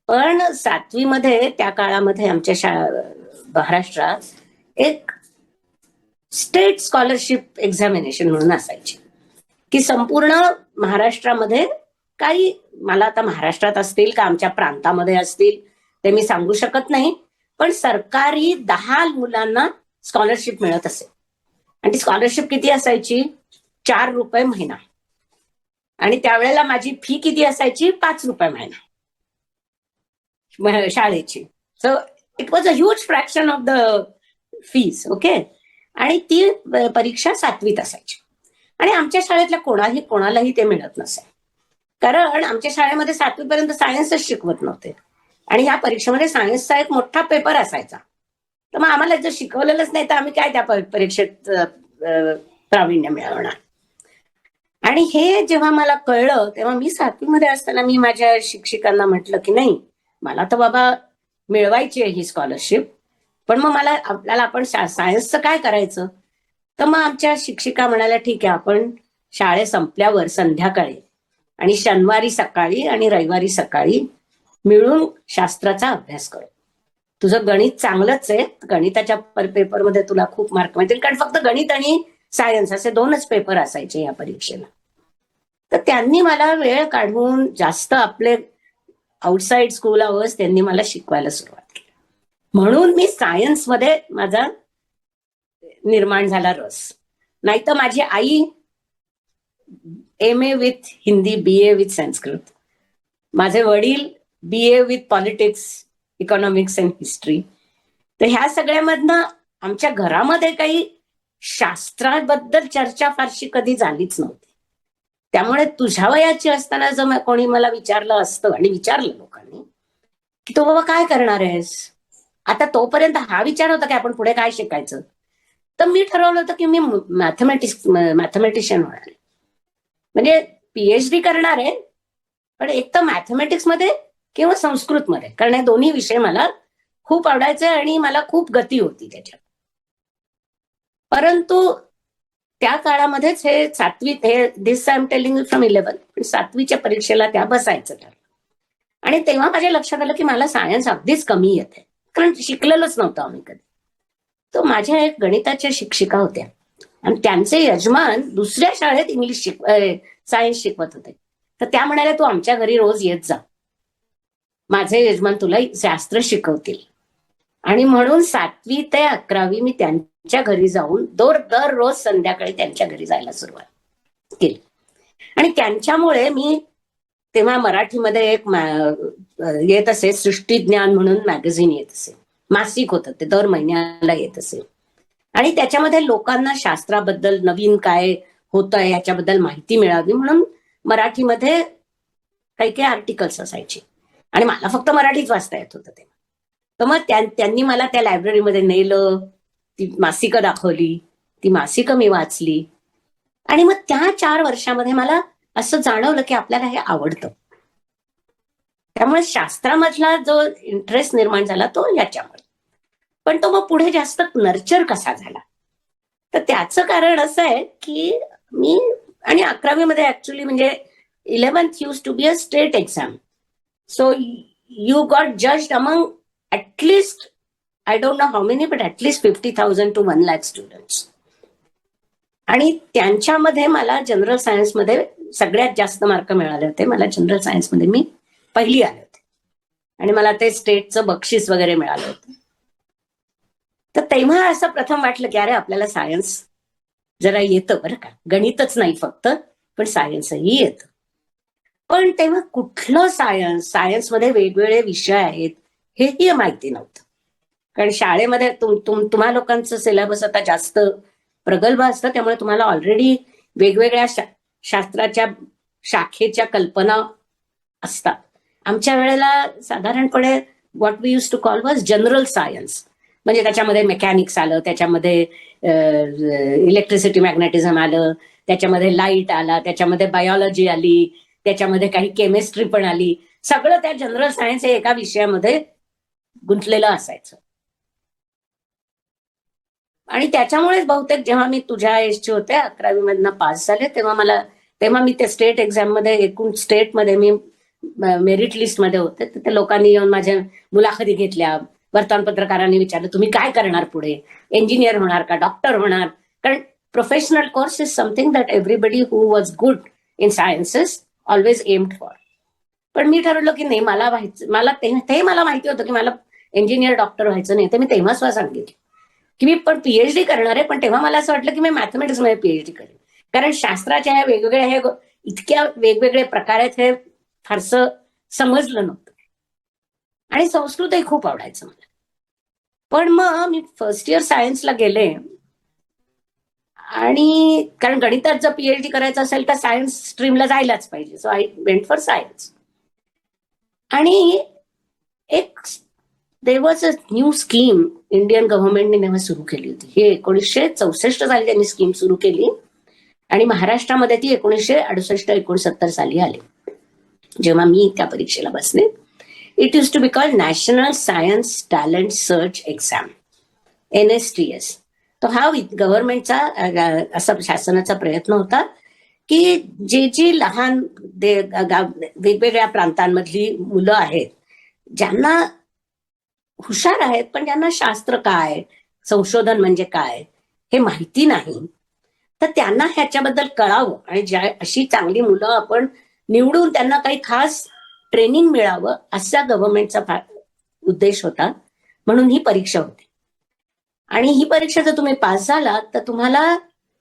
पण 7वी मध्ये त्या काळामध्ये आमच्या महाराष्ट्रात एक स्टेट स्कॉलरशिप एक्झामिनेशन म्हणून असायची की संपूर्ण महाराष्ट्रामध्ये काही, मला आता महाराष्ट्रात असतील का आमच्या प्रांतामध्ये असतील ते मी सांगू शकत नाही, पण सरकारी 10 मुलांना स्कॉलरशिप मिळत असेल. आणि ती स्कॉलरशिप किती असायची? 4 रुपये महिना. आणि त्यावेळेला माझी फी किती असायची? 5 रुपये महिना शाळेची. So it was a huge fraction of the fees. Okay. आणि ती परीक्षा 7वीत असायची. आणि आमच्या शाळेतल्या कोणालाही ते मिळत नसे, कारण आमच्या शाळेमध्ये 7वी पर्यंत सायन्सच शिकवत नव्हते. आणि या परीक्षेमध्ये सायन्सचा एक मोठा पेपर असायचा. तर मग आम्हाला जर शिकवलेलंच नाही तर आम्ही काय त्या परीक्षेत प्रावीण्य मिळवणार. आणि हे जेव्हा मला कळलं तेव्हा मी 7वी मध्ये असताना मी माझ्या शिक्षिकांना म्हटलं की नाही, मला तर बाबा मिळवायची आहे ही स्कॉलरशिप, पण मग आपल्याला आपण सायन्सचं काय करायचं? तर मग आमच्या शिक्षिका म्हणाल्या ठीक आहे, आपण शाळे संपल्यावर संध्याकाळी आणि शनिवारी सकाळी आणि रविवारी सकाळी मिळून शास्त्राचा अभ्यास करू. तुझं गणित चांगलंच आहे, गणिताच्या पेपरमध्ये तुला खूप मार्क मिळतील, कारण फक्त गणित आणि सायन्स असे 2च पेपर असायचे या परीक्षेला. तर त्यांनी मला वेळ काढून जास्त आपले आउटसाइड स्कूल आवर्स त्यांनी मला शिकवायला सुरुवात केली. म्हणून मी सायन्समध्ये माझा निर्माण झाला रस. नाहीतर माझी आई MA with Hindi, BA with Sanskrit, माझे वडील BA with politics, economics and history. तर ह्या सगळ्यामधनं आमच्या घरामध्ये काही शास्त्राबद्दल चर्चा फारशी कधी झालीच नव्हती. त्यामुळे तुझ्या वयाची असताना जर कोणी मला विचारलं असतं, आणि विचारलं लोकांनी की तो बाबा काय करणार आहेस, आता तोपर्यंत हा विचार होता की आपण पुढे काय शिकायचं, तर मी ठरवलं होतं की मी मॅथमॅटिशियन होणार आहे. म्हणजे PhD करणार आहे, पण एक तर मॅथमॅटिक्समध्ये किंवा संस्कृतमध्ये, कारण हे दोन्ही विषय मला खूप आवडायचे आणि मला खूप गती होती त्याच्यात. परंतु त्या काळामध्येच हे 7वीत, हे this I am telling you from 11, पण 7वीच्या परीक्षेला त्या बसायचं ठरलं. आणि तेव्हा माझ्या लक्षात आलं की मला सायन्स अगदीच कमी येते, कारण शिकलेलंच नव्हतं आम्ही कधी. तर माझ्या एक गणिताच्या शिक्षिका होत्या आणि त्यांचे यजमान दुसऱ्या शाळेत सायन्स शिकवत होते. तर त्या म्हणाल्या तू आमच्या घरी रोज येत जा, माझे यजमान तुला शास्त्र शिकवतील. आणि म्हणून 7वी ते 11वी मी त्यांच्या घरी जाऊन दररोज संध्याकाळी त्यांच्या घरी जायला सुरुवात केली. आणि त्यांच्यामुळे मी तेव्हा मराठीमध्ये एक येत असे, सृष्टीज्ञान म्हणून मॅगझिन येत असे, मासिक होतं ते, दर महिन्याला येत असे. आणि त्याच्यामध्ये लोकांना शास्त्राबद्दल नवीन काय होतंय याच्याबद्दल माहिती मिळावी म्हणून मराठीमध्ये काही काही आर्टिकल्स असायचे. आणि मला फक्त मराठीच वाचता येत होतं तेव्हा. तर मग त्यांनी मला त्या लायब्ररीमध्ये नेलं, ती मासिकं दाखवली, ती मासिकं मी वाचली. आणि मग त्या 4 वर्षामध्ये मला असं जाणवलं की आपल्याला हे आवडतं. त्यामुळे शास्त्रामधला जो इंटरेस्ट निर्माण झाला तो याच्यामुळे. पण तो मग पुढे जास्त नर्चर कसा झाला, तर त्याचं कारण असं आहे की मी, आणि 11वी मध्ये ऍक्च्युली म्हणजे 11th used to be a state exam. So you got judged among at least, I don't know how many, but at least 50,000 to 1 lakh students. आणि त्यांच्यामध्ये मला जनरल सायन्समध्ये सगळ्यात जास्त मार्क मिळाले होते. मला जनरल सायन्समध्ये मी पहिली आले होते आणि मला ते स्टेटचं बक्षीस वगैरे मिळालं होतं. तर तेव्हा असं प्रथम वाटलं की अरे आपल्याला सायन्स जरा येतं बरं का, गणितच नाही फक्त, पण सायन्सही येतं. पण तेव्हा कुठलं सायन्समध्ये वेगवेगळे विषय आहेत हेही माहिती नव्हतं. कारण शाळेमध्ये तुम्हा लोकांचं सिलेबस आता जास्त प्रगल्भ असतं, त्यामुळे तुम्हाला ऑलरेडी वेगवेगळ्या शास्त्राच्या शाखेच्या कल्पना असतात. आमच्या वेळेला साधारणपणे what we use to call was general science. म्हणजे त्याच्यामध्ये मेकॅनिक्स आलं, त्याच्यामध्ये इलेक्ट्रिसिटी मॅग्नेटिझम आलं, त्याच्यामध्ये लाईट आला, त्याच्यामध्ये बायोलॉजी आली, त्याच्यामध्ये काही केमिस्ट्री पण आली. सगळं त्या जनरल सायन्स हे एका विषयामध्ये गुंतलेलं असायचं. आणि त्याच्यामुळेच बहुतेक जेव्हा मी तुझ्या एजचे होते 11वी मधनं पास झाले तेव्हा मी त्या स्टेट एक्झाम मध्ये एकूण स्टेटमध्ये मी मेरिट लिस्ट मध्ये होते. तिथे लोकांनी येऊन माझ्या मुलाखती घेतल्या. वर्तमानपत्रकारांनी विचारलं तुम्ही काय करणार पुढे, इंजिनियर होणार का, डॉक्टर होणार? कारण professional course is something that everybody who was good in sciences always aimed for. पण मी ठरवलं की नाही, मला ते मला माहिती होतं की मला इंजिनियर डॉक्टर व्हायचं नाही. ते मी तेव्हा स्वतः सांगितलं की मी पण पीएचडी करणार आहे, पण तेव्हा मला असं वाटलं की मी मॅथमॅटिक्समध्ये पीएचडी करेन. कारण शास्त्राच्या ह्या वेगवेगळ्या इतक्या वेगवेगळे प्रकार आहेत हे फारसं समजलं नव्हतं. आणि संस्कृतही खूप आवडायचं मला. पण मग मी फर्स्ट इयर सायन्सला गेले आणि कारण गणितात जर पीएचडी करायचं असेल तर सायन्स स्ट्रीमला जायलाच पाहिजे. So I went for science. आणि एक there was a new scheme Indian गव्हर्नमेंटने तेव्हा सुरू केली होती. हे 1964 साली त्यांनी स्कीम सुरू केली आणि महाराष्ट्रामध्ये ती 1968-69 साली आली. जेव्हा मी त्या परीक्षेला बसले, it use to be called National Science Talent Search exam, NSTS. तो हा गव्हर्नमेंटचा असा शासनाचा प्रयत्न होता की जी लहान वेगवेगळ्या प्रांतांमधली मुलं आहेत, ज्यांना हुशार आहेत पण ज्यांना शास्त्र काय, संशोधन म्हणजे काय हे माहिती नाही, तर त्यांना ह्याच्याबद्दल कळावं आणि अशी चांगली मुलं आपण निवडून त्यांना काही खास ट्रेनिंग मिळावं असा गव्हर्नमेंटचा उद्देश होता. म्हणून ही परीक्षा होती. आणि ही परीक्षा जर तुम्ही पास झाला तर तुम्हाला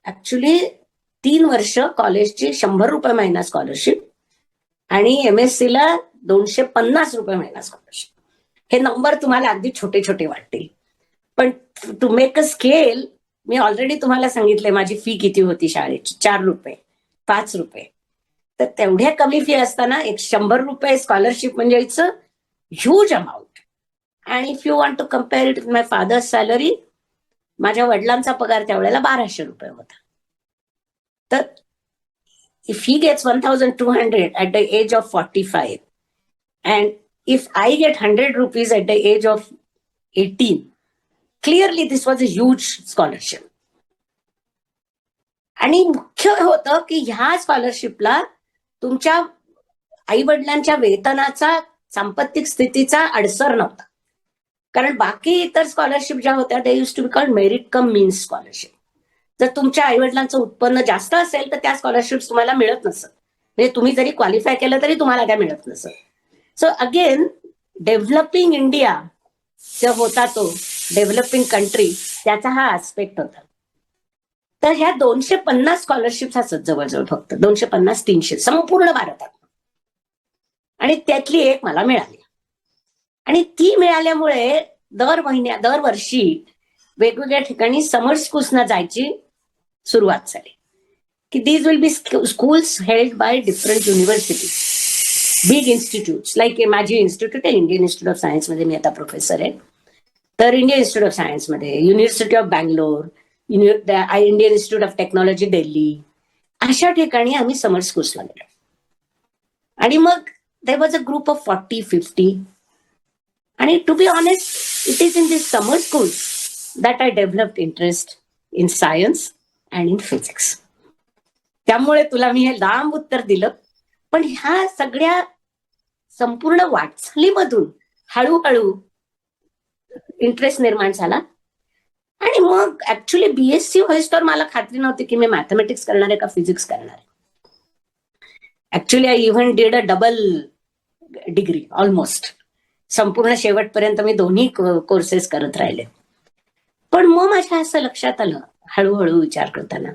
ऍक्च्युली 3 वर्ष कॉलेजची 100 रुपये महिना स्कॉलरशिप आणि MSc ला 250 रुपये महिना स्कॉलरशिप. हे नंबर तुम्हाला अगदी छोटे छोटे वाटतील, पण टू मेक अ स्केल मी ऑलरेडी तुम्हाला सांगितले माझी फी किती होती शाळेची, 4 रुपये, 5 रुपये. तर तेवढ्या कमी फी असताना 100 रुपये स्कॉलरशिप म्हणजे इट्स अ ह्यूज अमाऊंट. आणि if you want to compare it with my father's salary, माझ्या वडिलांचा पगार त्यावेळेला 1200 रुपये होता. तर if he gets 1200 at the age of 45 and if I get 100 rupees at the age of 18, clearly this was a huge scholarship. आणि मुख्य होतं की ह्या स्कॉलरशिपला तुमच्या आई वडिलांच्या वेतनाचा, सांपत्तिक स्थितीचा अडसर नव्हता. कारण बाकी इतर स्कॉलरशिप ज्या होत्या ते use to be called merit cum means scholarship. जर तुमच्या आई वडिलांचं उत्पन्न जास्त असेल तर त्या स्कॉलरशिप तुम्हाला मिळत नसत. म्हणजे तुम्ही जरी क्वालिफाय केलं तरी तुम्हाला त्या मिळत नसत. सो अगेन डेव्हलपिंग इंडिया जो होता, तो डेव्हलपिंग कंट्री, त्याचा हा आस्पेक्ट होता. तर ह्या 250 स्कॉलरशिप असत जवळजवळ, फक्त 250-300 संपूर्ण भारतात. आणि त्यातली एक मला मिळाली. आणि ती मिळाल्यामुळे दरवर्षी वेगवेगळ्या ठिकाणी समर स्कूल्सना जायची सुरुवात झाली की these will be schools held by different universities, big institutes. Like माझी इन्स्टिट्यूट आहे इंडियन इन्स्टिट्यूट ऑफ सायन्स मध्ये, मी आता प्रोफेसर आहे. तर इंडियन इन्स्टिट्यूट ऑफ सायन्स मध्ये, University of Bangalore, Indian Institute of Technology Delhi, अशा ठिकाणी आम्ही समर स्कूल्सला गेलो. आणि मग there was a group of 40-50. आणि to be honest, it is in this summer schools that I developed interest in science and in physics. त्यामुळे तुला मी हे लांब उत्तर दिलं, पण ह्या सगळ्या संपूर्ण वाटचालीमधून हळूहळू इंटरेस्ट निर्माण झाला. आणि मग ऍक्च्युली BSc व्हायच तर मला खात्री नव्हती की मी मॅथमॅटिक्स करणार आहे का फिजिक्स करणार आहे. Actually I even did a double degree almost. संपूर्ण शेवटपर्यंत मी दोन्ही कोर्सेस करत राहिले. पण मग माझ्या असं लक्षात आलं हळूहळू विचार करताना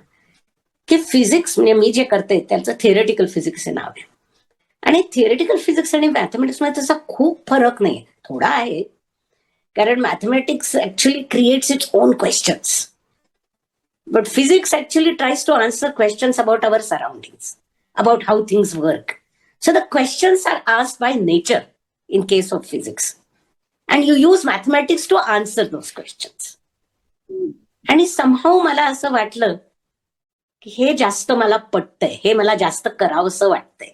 की फिजिक्स म्हणजे मी जे करते त्याचं थिअरेटिकल फिजिक्स हे नाव आहे. आणि थिअरेटिकल फिजिक्स आणि मॅथमॅटिक्स मध्ये तसा खूप फरक नाही, थोडा आहे. कारण mathematics actually creates its own questions, but physics actually tries to answer questions about our surroundings, about how things work. So the questions are asked by nature in case of physics. And you use mathematics to answer those questions. आणि somehow मला असं वाटलं की हे जास्त मला पटतंय, हे मला जास्त करावंसं वाटतंय.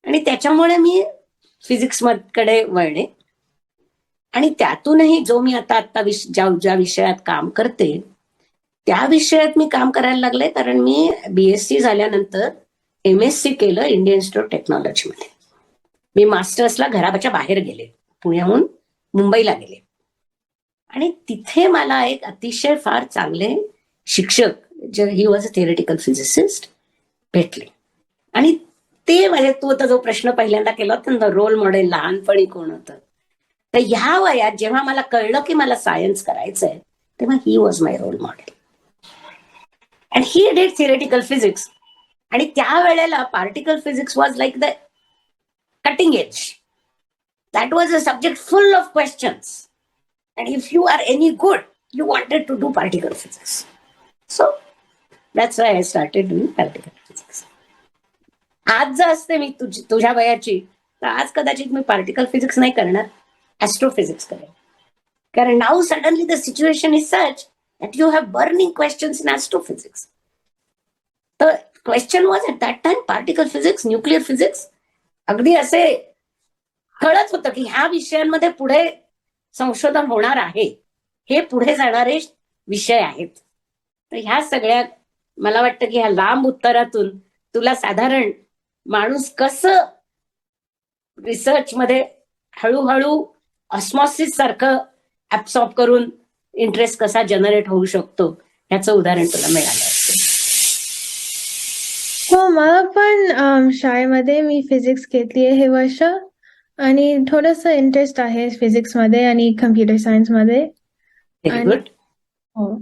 आणि त्याच्यामुळे मी फिजिक्स कडे वळले. आणि त्यातूनही जो मी आता ज्या विषयात काम करते त्या विषयात मी काम करायला लागले, कारण मी BSc झाल्यानंतर MSc केलं इंडियन इन्स्टिट्यूट ऑफ टेक्नॉलॉजीमध्ये. मी मास्टर्सला घराच्या बाहेर गेले, पुण्याहून मुंबईला गेले. आणि तिथे मला एक अतिशय फार चांगले शिक्षक, he was a theoretical physicist, भेटले. आणि ते म्हणजे तू आता जो प्रश्न पहिल्यांदा केला होता ना, रोल मॉडेल लहानपणी कोण होतं, तर ह्या वयात जेव्हा मला कळलं की मला सायन्स करायचंय, तेव्हा he was my role model. And he did theoretical physics. आणि त्यावेळेला particle physics was like the cutting edge. That was a subject full of questions. And if you are any good, you wanted to do particle physics. So that's why I started doing particle physics. आज जर असते मी तुझ्या वयाची, तर आज कदाचित मी particle physics नाही करणार, ॲस्ट्रोफिजिक्स करेन. कारण now suddenly the situation is such that you have burning questions in astrophysics. तर question was at that time particle physics, nuclear physics. अगदी असे कळत होतं की ह्या विषयांमध्ये पुढे संशोधन होणार आहे, हे पुढे जाणारे विषय आहेत. तर ह्या सगळ्या, मला वाटतं की ह्या लांब उत्तरातून तुला साधारण माणूस कसं रिसर्च मध्ये हळूहळू ऑस्मॉसिस सारखं ऍब्सॉर्ब करून इंटरेस्ट कसा जनरेट होऊ शकतो ह्याचं उदाहरण तुला मिळालं असेल.
हो, मला पण शाळेमध्ये मी फिजिक्स घेतली आहे हे वर्ष, आणि थोडंसं इंटरेस्ट आहे फिजिक्समध्ये आणि कम्प्युटर सायन्समध्ये.
व्हेरी
आणि
गुड.
हो,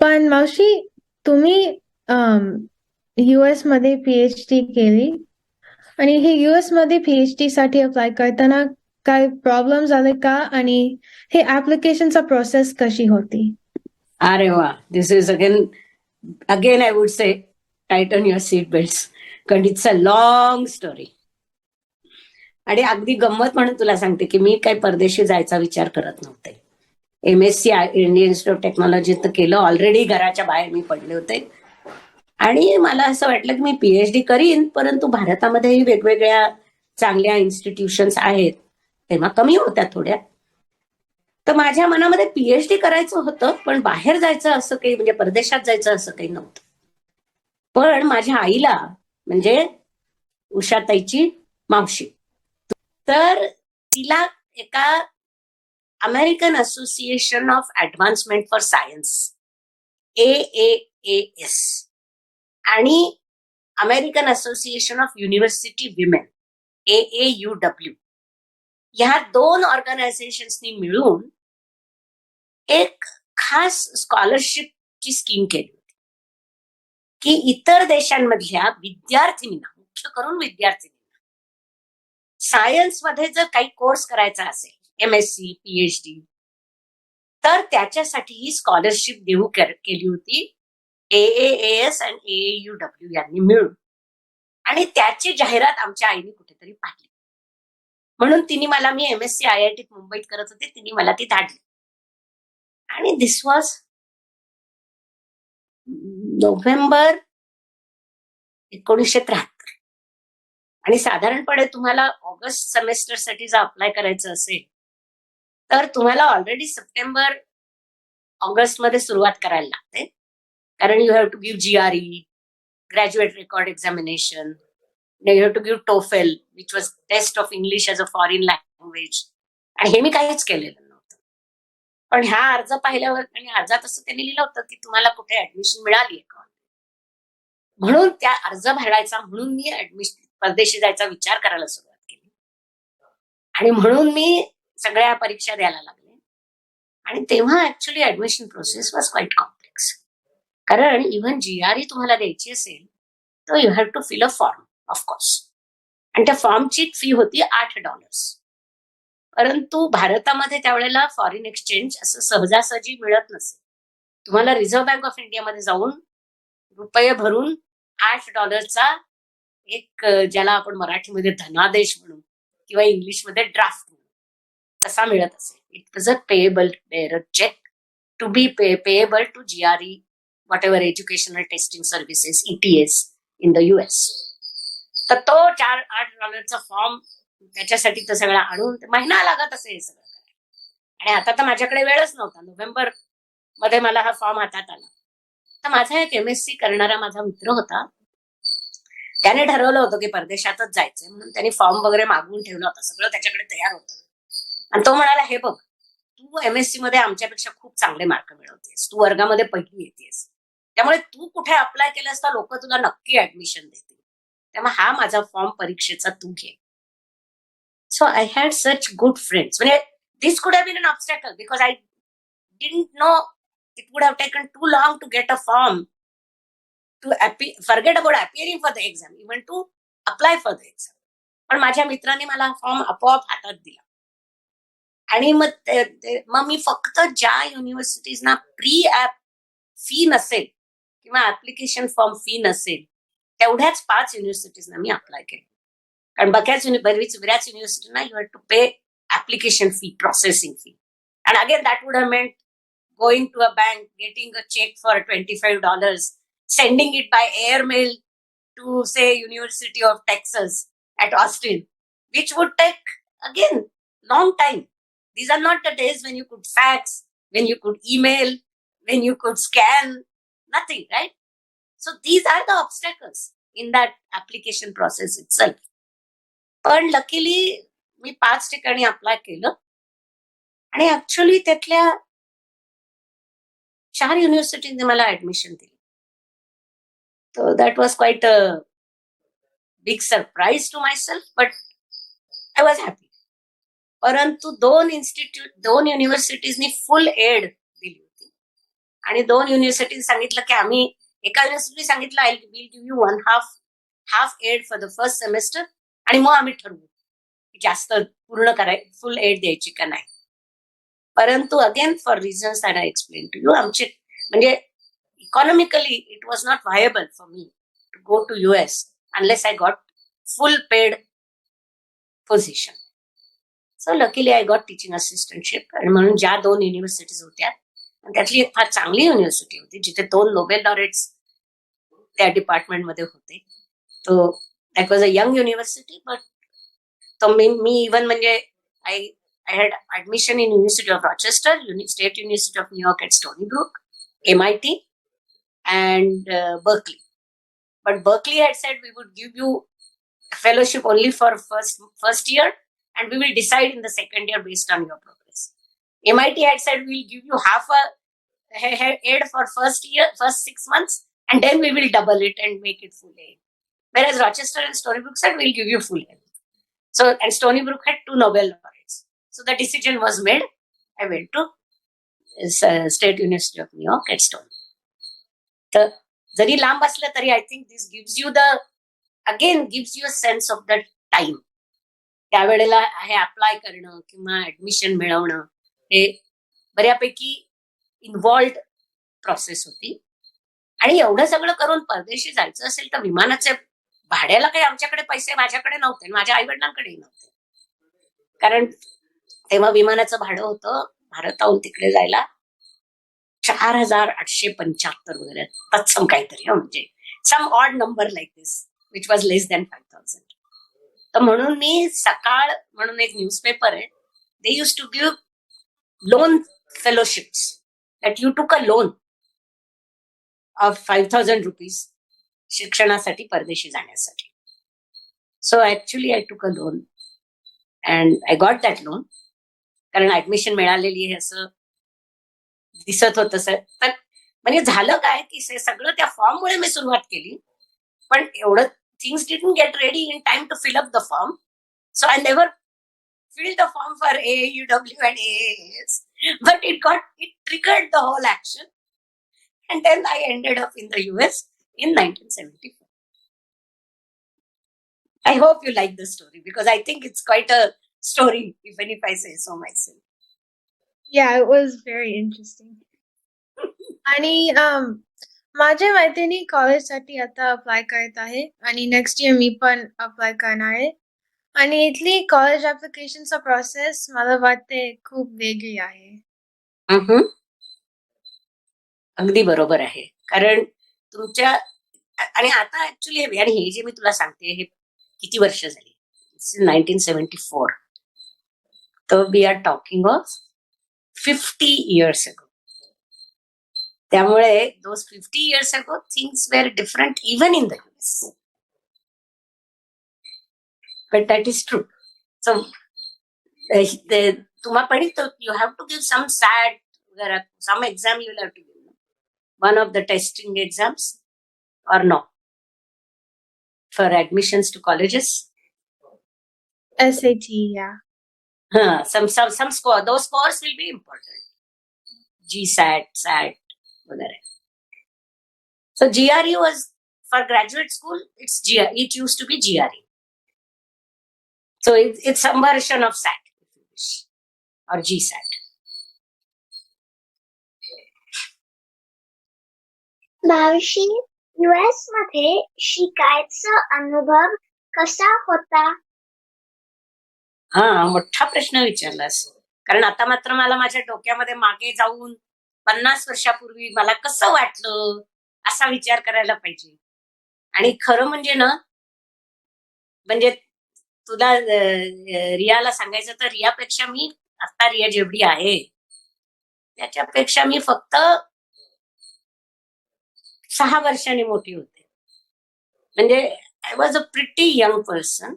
पण मावशी, तुम्ही US मध्ये PhD केली, आणि हे US मध्ये PhD साठी अप्लाय करताना काय प्रॉब्लेम आले का, आणि हे ऍप्लिकेशनचा प्रोसेस कशी होती?
अरे वा, this is again I would say tighten your seat belts, कारण इट्स अ लॉंग स्टोरी. आणि अगदी गंमत म्हणून तुला सांगते की मी काही परदेशी जायचा विचार करत नव्हते. MSc Indian Institute of technology तर केलं, ऑलरेडी घराच्या बाहेर मी पडले होते. आणि मला असं वाटलं की मी PhD करीन, परंतु भारतामध्येही वेगवेगळ्या चांगल्या इन्स्टिट्यूशन्स आहेत, तेव्हा कमी होत्या थोड्या. तर माझ्या मनामध्ये PhD करायचं होतं, पण बाहेर जायचं असं काही, म्हणजे परदेशात जायचं असं काही नव्हतं. पण माझ्या आईला, म्हणजे उषाताईची मावशी, तर तिला एका American association of advancement for science, AAAS, आणि American association of university women, AAUW, ह्या दोन ऑर्गनायझेशन्सनी मिळून एक खास स्कॉलरशिपची स्कीम केली होती की इतर देशांमधल्या विद्यार्थिनींना, मुख्य करून विद्यार्थिनींना, सायन्समध्ये जर काही कोर्स करायचा असेल, MSc, PhD, तर त्याच्यासाठी ही स्कॉलरशिप देऊ केली होती AAAS आणि AAUW यांनी मिळून. आणि त्याची जाहिरात आमच्या आईने कुठेतरी पाहिली, म्हणून तिने मला, मी MSc IIT मुंबईत करत होते, तिने मला ती धाडली. आणि दिस वॉज नोव्हेंबर 1973. आणि साधारणपणे तुम्हाला ऑगस्ट सेमेस्टरसाठी जर अप्लाय करायचं असेल तर तुम्हाला ऑलरेडी सप्टेंबर ऑगस्ट मध्ये सुरुवात करायला लागते, कारण you have to give GRE, graduate record examination, you have to give TOEFL, which was test of English as a foreign language. आणि हे मी काहीच केलेलं नव्हतं. पण ह्या अर्ज पाहिल्यावर, आणि अर्जात असं त्यांनी लिहिलं होतं की तुम्हाला कुठे ऍडमिशन मिळाली आहे का, म्हणून त्या अर्ज भरायचा, म्हणून मी परदेशी जायचा विचार करायला सुरुवात केली. आणि म्हणून मी सगळ्या परीक्षा द्यायला लागले. आणि तेव्हा actually admission process was quite complex, कारण इव्हन GRE तुम्हाला द्यायची असेल तर you have to fill a form, of course, आणि त्या फॉर्मची फी होती $8. परंतु भारतामध्ये त्यावेळेला फॉरेन एक्सचेंज असं सहजासहजी मिळत नसे. तुम्हाला रिझर्व्ह बँक ऑफ इंडियामध्ये जाऊन रुपये भरून $8 एक, ज्याला आपण मराठीमध्ये धनादेश म्हणू किंवा इंग्लिशमध्ये ड्राफ्ट म्हणू, तसा मिळत असेल. It was a payable bearer cheque to be payable to GRE whatever educational testing services ETS in the US. तर तो $4-8 फॉर्म त्याच्यासाठी तो सगळा आणून महिना लागत असे हे सगळं. आणि आता तर माझ्याकडे वेळच नव्हता. नोव्हेंबर मध्ये मला हा फॉर्म हातात आला. तर माझा एक MSc करणारा माझा मित्र होता. त्याने ठरवलं होतं की परदेशातच जायचंय म्हणून त्यांनी फॉर्म वगैरे मागवून ठेवला होता. सगळं त्याच्याकडे तयार होतं. आणि तो म्हणाला, हे बघ, तू MSc मध्ये आमच्यापेक्षा खूप चांगले मार्क मिळवतेस, तू वर्गामध्ये पहिली येतेस, त्यामुळे तू कुठे अप्लाय केलंस तर लोक तुला नक्की ऍडमिशन देतील. त्यामुळे हा माझा फॉर्म परीक्षेचा तू घे. So I had such good friends. म्हणजे this could have been an obstacle because I didn't know it would have taken too long to get a form to forget about appearing for the exam, even to apply for the exam. पण माझ्या मित्राने मला form आपोआप हातात दिला. आणि मग मी फक्त ज्या युनिव्हर्सिटीजना प्री ऍप फी नसेल किंवा ऍप्लिकेशन फॉर्म फी नसेल तेवढ्याच 5 युनिव्हर्सिटीजना मी अप्लाय केलं. कारण बऱ्याच युनिव्हर्सिटीना you have to pay application fee, processing fee. And again that would have meant going to a bank, getting a check for $25, sending it by airmail to, say, University of Texas at Austin, which would take, again, long time. These are not the days when you could fax, when you could email, when you could scan, nothing, right? So these are the obstacles in that application process itself. पण luckily मी 5 ठिकाणी apply केलं आणि actually त्यातल्या 4 युनिव्हर्सिटीने मला admission दिली. So that was quite a big surprise to myself, but I was happy. परंतु 2 युनिव्हर्सिटीजनी फुल add दिली होती आणि 2 युनिव्हर्सिटीज सांगितलं की आम्ही, एका युनिव्हर्सिटी सांगितलं I will give you half aid for the first semester आणि मग आम्ही ठरवू जास्त पूर्ण फुल एड द्यायची का नाही. परंतु again for reasons that I explain to you, आमचे म्हणजे economically it was not viable for me to go to US unless I got full paid position. So luckily I got teaching assistantship. आणि म्हणून ज्या 2 universities होत्या त्यातली फार चांगली university होती जिथे 2 नोबेल लॉरेट्स त्या डिपार्टमेंटमध्ये होते. तो that was a young university, but तो मी इव्हन म्हणजे I had admission in University of Rochester, State University of New York at Stony Brook, MIT, and Berkeley. But Berkeley had said we would give you a fellowship only for first year, and we will decide in the second year based on your progress. MIT had said we'll give you half a aid for first 6 months, and then we will double it and make it full aid. Whereas Rochester and Stony Brook said we'll give you full aid. So, and Stony Brook had 2 Nobel laureates. So the decision was made. I went to State University of New York at Stony. तर जरी लांब असलं तरी I think this gives you a sense of the time. त्यावेळेला हे apply करणं किंवा admission मिळवणं हे बऱ्यापैकी इन्व्हॉल्व्ड प्रोसेस होती. आणि एवढं सगळं करून परदेशी जायचं असेल तर विमानाचे भाड्याला काही आमच्याकडे पैसे माझ्याकडे नव्हते, माझ्या आई वडिलांकडेही नव्हते. कारण तेव्हा विमानाचं भाडं होतं भारताहून तिकडे जायला 4,875 वगैरे तत्सम काहीतरी, म्हणजे some odd number like this which was less than 5,000. तर म्हणून मी सकाळ म्हणून एक न्यूजपेपर आहे, they use to give loan fellowships that you took a loan of 5,000 rupees शिक्षणासाठी परदेशी जाण्यासाठी. So actually I took a loan and I got that loan. कारण ऍडमिशन मिळालेली आहे असं दिसत होतं सर. तर म्हणजे झालं काय की सगळं त्या फॉर्ममुळे मी सुरुवात केली, पण एवढं things didn't get ready in time to fill up the form. So I never filled the form for AAUW and AAS, but it triggered the whole action, and then I ended up in the US in 1974. I hope you like the story because I think it's quite a story, even if I say so myself.
Yeah, it was very interesting. आणि माझ्या मैत्रिणी कॉलेजसाठी आता apply करत आहे आणि next year मी पण apply करणार आहे. आणि इथली कॉलेज ऍप्लिकेशनचा प्रोसेस मला वाटते खूप वेगळी आहे.
हम्म. अगदी बरोबर आहे. कारण तुमच्या आणि आता ऍक्च्युली आणि हे जे मी तुला सांगते हे किती वर्ष झाली 1974. तर we are talking of 50 years ago. त्यामुळे those 50 years ago things were different even in the US. But that is true. So तुम्हा पण you have to give some SAT some exam you will have to give. One of the testing exams or no? For admissions to colleges?
SAT, yeah.
Some score. Those scores will be important. GSAT, SAT, वगैरह. So GRE was for graduate school. It's GRE. It used to be GRE. So it's some version of SAT, if you wish, or GSAT.
मावशी, US मध्ये शिकायचा अनुभव कसा होता?
मोठा प्रश्न विचारलास. कारण आता मात्र मला माझ्या डोक्यामध्ये मागे जाऊन 50 वर्षापूर्वी मला कसं वाटलं असा विचार करायला पाहिजे. आणि खरं म्हणजे ना, म्हणजे तुला रियाला सांगायचं तर रियापेक्षा मी आता रिया जेवढी आहे त्याच्यापेक्षा मी फक्त 6 वर्षांनी मोठी होते. म्हणजे I was a pretty young person.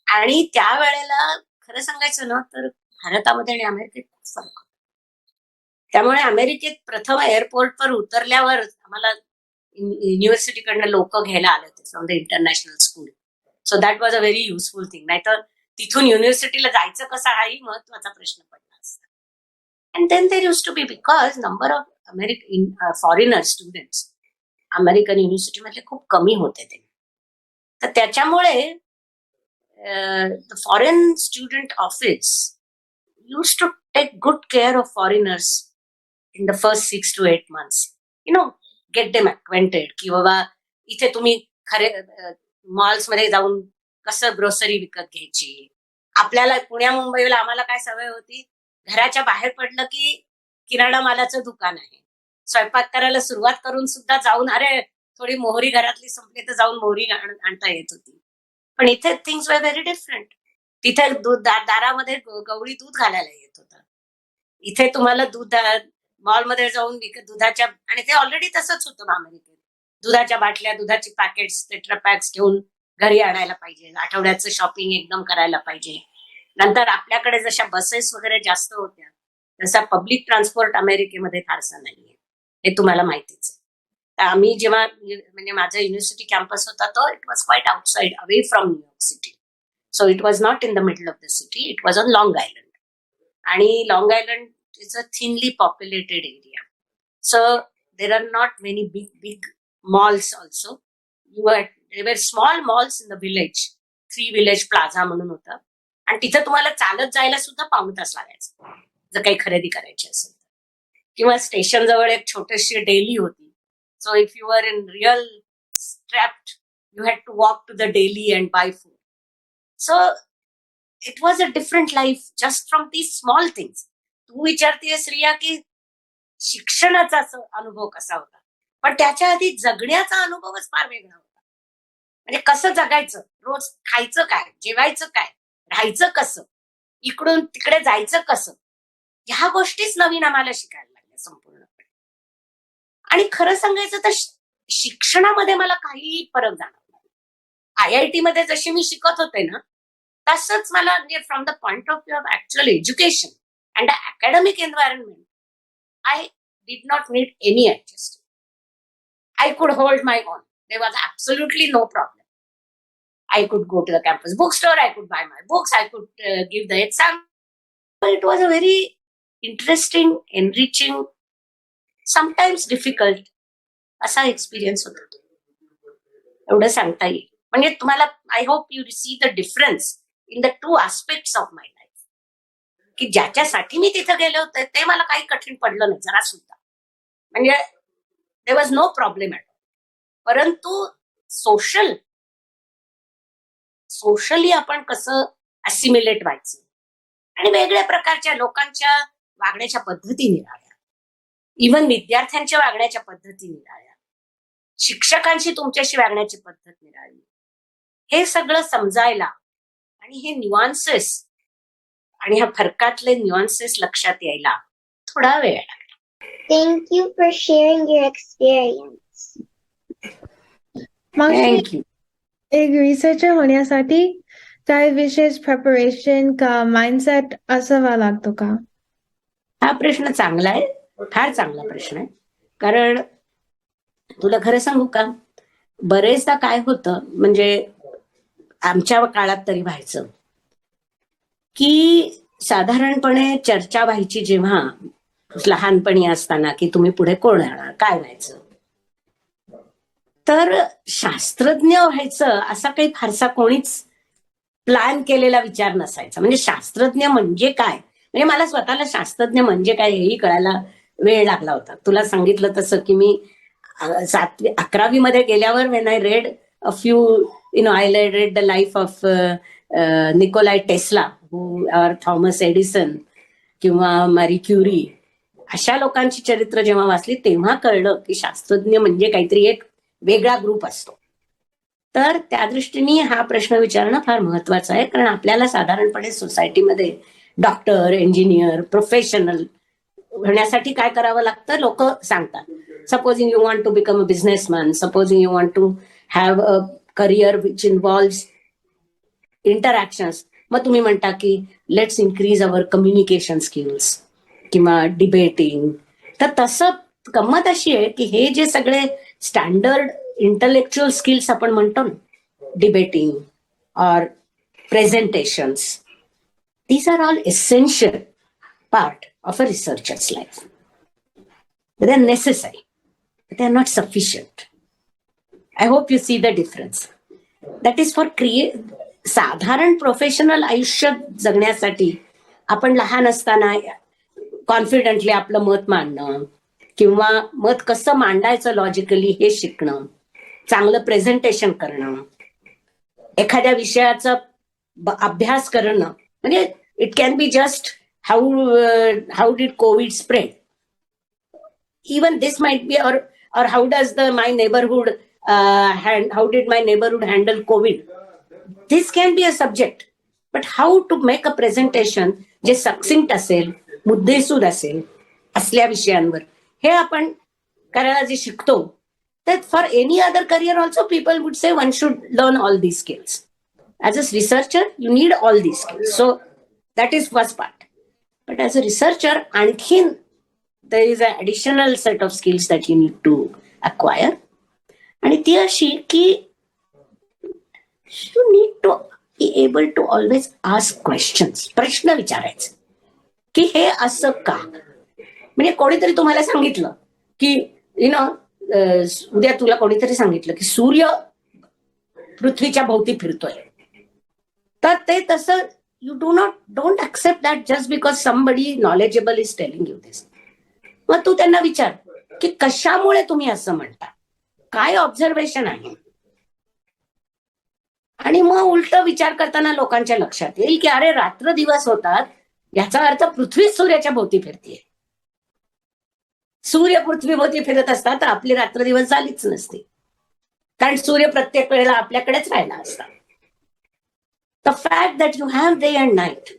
आणि त्यावेळेला खरं सांगायचं ना तर भारतामध्ये आणि अमेरिकेत खूप फरक होता. त्यामुळे अमेरिकेत प्रथम एअरपोर्टवर उतरल्यावर आम्हाला युनिव्हर्सिटीकडनं लोक घ्यायला आले होते from the international school. So that was a very useful thing. नाहीतर तिथून युनिव्हर्सिटीला जायचं कसं हाही महत्वाचा प्रश्न पडला असता. And then there use to be because number of foreigner students American युनिव्हर्सिटीमधले खूप कमी होते ते. तर त्याच्यामुळे the foreign student office used to take good care of foreigners in the first 6 to 8 months. Get them acquainted की बाबा इथे तुम्ही खरे मॉल्स मध्ये जाऊन कसं ग्रोसरी विकत घ्यायची. आपल्याला पुण्या मुंबईला आम्हाला काय सवय होती, घराच्या बाहेर पडलं की किराणा मालाचं दुकान आहे. स्वयंपाक करायला सुरुवात करून सुद्धा जाऊन अरे थोडी मोहरी घरातली संपली तर जाऊन मोहरी आणता येत होती. पण इथे थिंग्स वर व्हेरी डिफरंट. तिथे दारामध्ये गवळी दूध घालायला येत होतं. इथे तुम्हाला दूध मॉलमध्ये जाऊन दुधाच्या, आणि ते ऑलरेडी तसंच होतं ना अमेरिकेत. दुधाच्या बाटल्या, दुधाची पॅकेट्स, टेट्रापॅक्स घेऊन घरी आणायला पाहिजे. आठवड्याचं शॉपिंग एकदम करायला पाहिजे. नंतर आपल्याकडे जशा बसेस वगैरे जास्त होत्या तसा पब्लिक ट्रान्सपोर्ट अमेरिकेमध्ये फारसा नाहीये, हे तुम्हाला माहितीच आहे. आम्ही जेव्हा म्हणजे माझा युनिव्हर्सिटी कॅम्पस होता तो it was quite outside away from New York city. So it was not in the middle of the city, it was on Long Island. And Long Island is a thinly populated area. So there are not many big malls also. There were small malls in the village. 3 Village Plaza म्हणून होतं. आणि तिथं तुम्हाला चालत जायला सुद्धा पाऊण तास लागायचं जर काही खरेदी करायची असेल. किंवा स्टेशन जवळ एक छोटीशी डेली होती. So if you were in real strapped, you had to walk to the deli and buy food. So it was a different life just from these small things. तू विचारतेस रिया की शिक्षणाचा अनुभव कसा होता, पण त्याच्या आधी जगण्याचा अनुभवच फार वेगळा होता. म्हणजे कसं जगायचं, रोज खायचं काय, जेवायचं काय, राहायचं कसं, इकडून तिकडे जायचं कसं, ह्या गोष्टीच नवीन आम्हाला शिकायला लागल्या संपूर्णपणे. आणि खरं सांगायचं तर शिक्षणामध्ये मला काही फरक जाणवला नाही. IIT मध्ये जशी मी शिकत होते ना तसंच मला म्हणजे from the point of view of actual education and the academic environment I did not need any adjustment. I could hold my own. There was absolutely no problem. I could go to the campus bookstore, I could buy my books, I could give the exam. But it was a very interesting, enriching, sometimes difficult असा experience होता. एवढं सांगता येईल. म्हणजे तुम्हाला I hope you see the difference in the 2 aspects of my life. की ज्याच्यासाठी मी तिथं गेले होते ते मला काही कठीण पडलं नाही जरा सुद्धा. म्हणजे there was no problem at all. परंतु सोशल सोशली आपण कसं असिम्युलेट व्हायचं आणि वेगळ्या प्रकारच्या लोकांच्या वागण्याच्या पद्धती निराळ्या, इव्हन विद्यार्थ्यांच्या वागण्याच्या पद्धती निराळ्या, शिक्षकांशी तुमच्याशी वागण्याची पद्धत निराळी, हे सगळं समजायला आणि हे न्यूआन्सेस आणि ह्या फरकातले न्यूआन्सेस लक्षात यायला थोडा वेळ लागला.
Thank you for sharing your experience.
मावशी,
थँक्यू.
एक रिसर्चर होण्यासाठी काय विशेष प्रिपरेशन का माइंडसेट असावा लागतो का?
हा प्रश्न चांगला आहे, फार चांगला प्रश्न आहे. कारण तुला खरं सांगू का, बरेचदा काय होतं, म्हणजे आमच्या काळात तरी व्हायचं की साधारणपणे चर्चा व्हायची जेव्हा लहानपणी असताना की तुम्ही पुढे कोण होणार, काय व्हायचं, तर शास्त्रज्ञ व्हायचं असा काही फारसा कोणीच प्लॅन केलेला विचार नसायचा. म्हणजे शास्त्रज्ञ म्हणजे काय, म्हणजे मला स्वतःला शास्त्रज्ञ म्हणजे काय हेही कळायला वेळ लागला होता. तुला सांगितलं तसं की मी 11वी मध्ये गेल्यावर when I read a few I read the life of Nikolai Tesla और थॉमस एडिसन किंवा मॅरी क्युरी, अशा लोकांची चरित्र जेव्हा वाचली तेव्हा कळलं की शास्त्रज्ञ म्हणजे काहीतरी एक वेगळा ग्रुप असतो. तर त्या दृष्टीने हा प्रश्न विचारणं फार महत्वाचं आहे. कारण आपल्याला साधारणपणे सोसायटीमध्ये डॉक्टर, इंजिनियर, प्रोफेशनल होण्यासाठी काय करावं लागतं लोक सांगतात. Supposing you want to become a businessman, supposing you want to have a career which involves interactions, मग तुम्ही म्हणता की let's increase our communication skills किंवा डिबेटिंग. तर तसं गंमत अशी आहे की हे जे सगळे स्टँडर्ड इंटलेक्च्युअल स्किल्स आपण म्हणतो ना, डिबेटिंग और presentations, these are all essential part of a researcher's life. They are necessary, but they are not sufficient. I hope you see the difference. That is for साधारण professional आयुष्य जगण्यासाठी आपण लहान असताना कॉन्फिडेंटली आपलं मत मांडणं किंवा मत कसं मांडायचं लॉजिकली हे शिकणं, चांगलं प्रेझेंटेशन करणं, एखाद्या विषयाचा अभ्यास करणं, म्हणजे it can be just how did COVID spread? Even this might be, or how does my neighborhood how did my neighborhood handle COVID? This can be a subject, but how to make a presentation जे succinct असेल, मुद्देसूद असेल असल्या विषयांवर, हे आपण करायला जे शिकतो, तर for any other career also people would say one should learn all these skills. As a researcher, you need all these skills. So that is first part. But as a researcher, आणखीन there is an additional set of skills that you need to acquire. आणि ती अशी की you need to be able to always ask questions. प्रश्न विचारायचे की हे असं का. म्हणजे कोणीतरी तुम्हाला सांगितलं की उद्या तुला कोणीतरी सांगितलं की सूर्य पृथ्वीच्या भोवती फिरतोय, तर ते तसं you don't accept that just because somebody knowledgeable is telling you this. मग तू त्यांना विचार की कशामुळे तुम्ही असं म्हणता, काय ऑब्झर्वेशन आहे. आणि मग उलट विचार करताना लोकांच्या लक्षात येईल की अरे रात्र दिवस होतात याचा अर्थ पृथ्वी सूर्याच्या भोवती फिरतीये. सूर्य पृथ्वी भोवती फिरत असता तर आपली रात्र दिवस झालीच नसते, कारण सूर्य प्रत्येक वेळेला आपल्याकडेच राहिला असता. The fact that you have day and night,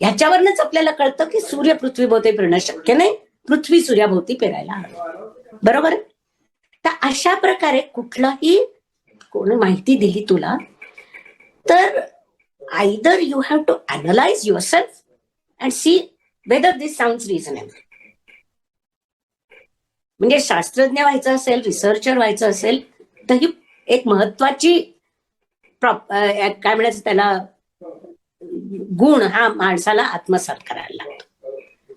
ह्याच्यावरच आपल्याला कळतं की सूर्य पृथ्वीभोवती फिरणं शक्य नाही, पृथ्वी सूर्याभोवती फिरायला हवी. बरोबर. तर अशा प्रकारे कुठलाही कोणी माहिती दिली तुला तर either you have to analyze yourself and see whether this sounds reasonable. म्हणजे शास्त्रज्ञ व्हायचं असेल, रिसर्चर व्हायचं असेल, तर ही एक महत्वाची काय म्हणायचं त्याला गुण हा माणसाला आत्मसात करायला लागतो.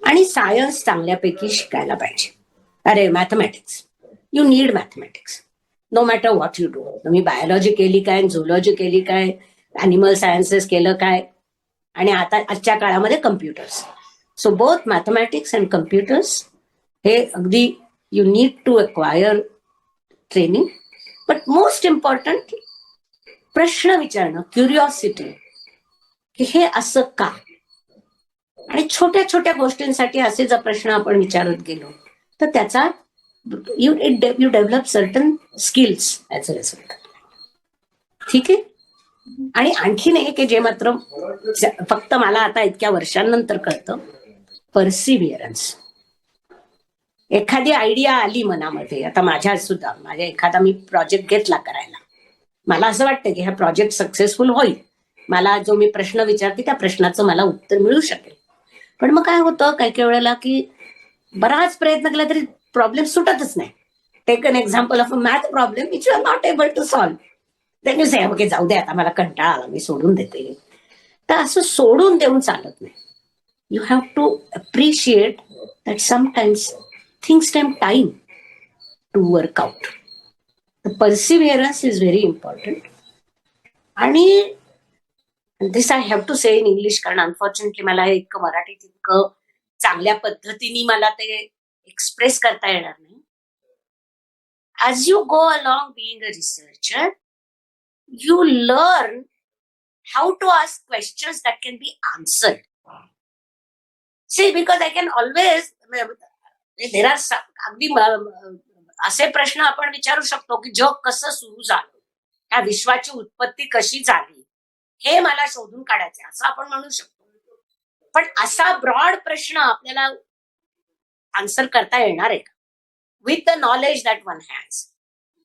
आणि सायन्स चांगल्यापैकी शिकायला पाहिजे. अरे mathematics, you need mathematics no matter what you do. तुम्ही बायोलॉजी केली काय, झुलॉजी केली काय, अॅनिमल सायन्सेस केलं काय, आणि आता आजच्या काळामध्ये computers. So both mathematics and computers हे अगदी you need to acquire training. But most important प्रश्न विचारणं, क्युरिओसिटी, की हे असं का, आणि छोट्या छोट्या गोष्टींसाठी असे जर प्रश्न आपण विचारत गेलो तर त्याचा you develop certain skills as a result. ठीक आहे. आणि आणखीन एक आहे जे मात्र फक्त मला आता इतक्या वर्षांनंतर कळतं, पर्सिव्हिअरन्स. एखादी आयडिया आली मनामध्ये, आता माझ्या एखादा मी प्रोजेक्ट घेतला करायला, मला असं वाटतं की हा प्रोजेक्ट सक्सेसफुल होईल, मला जो मी प्रश्न विचारते त्या प्रश्नाचं मला उत्तर मिळू शकेल. पण मग काय होतं काही काही वेळेला की बराच प्रयत्न केला तरी प्रॉब्लेम सुटतच नाही. Take an example of a math problem which you are not able to solve. Then you say okay जाऊ दे आता मला कंटाळा आला मी सोडून देते. तर असं सोडून देऊन चालत नाही. You have to appreciate that sometimes things take time to work out. Perseverance is very important. आणि this I have to say in English, कारण अनफॉर्च्युनेटली मला हे इतकं मराठीत इतकं चांगल्या पद्धतीने मला ते एक्सप्रेस करता येणार नाही. As you go along being a researcher, you learn how to ask questions that can be answered. See, because I can always, there are अगदी असे प्रश्न आपण विचारू शकतो की जग कसं सुरू झालं, त्या विश्वाची उत्पत्ती कशी झाली, हे मला शोधून काढायचं असं आपण म्हणू शकतो. पण असा ब्रॉड प्रश्न आपल्याला आन्सर करता येणार आहे का with the knowledge that one has?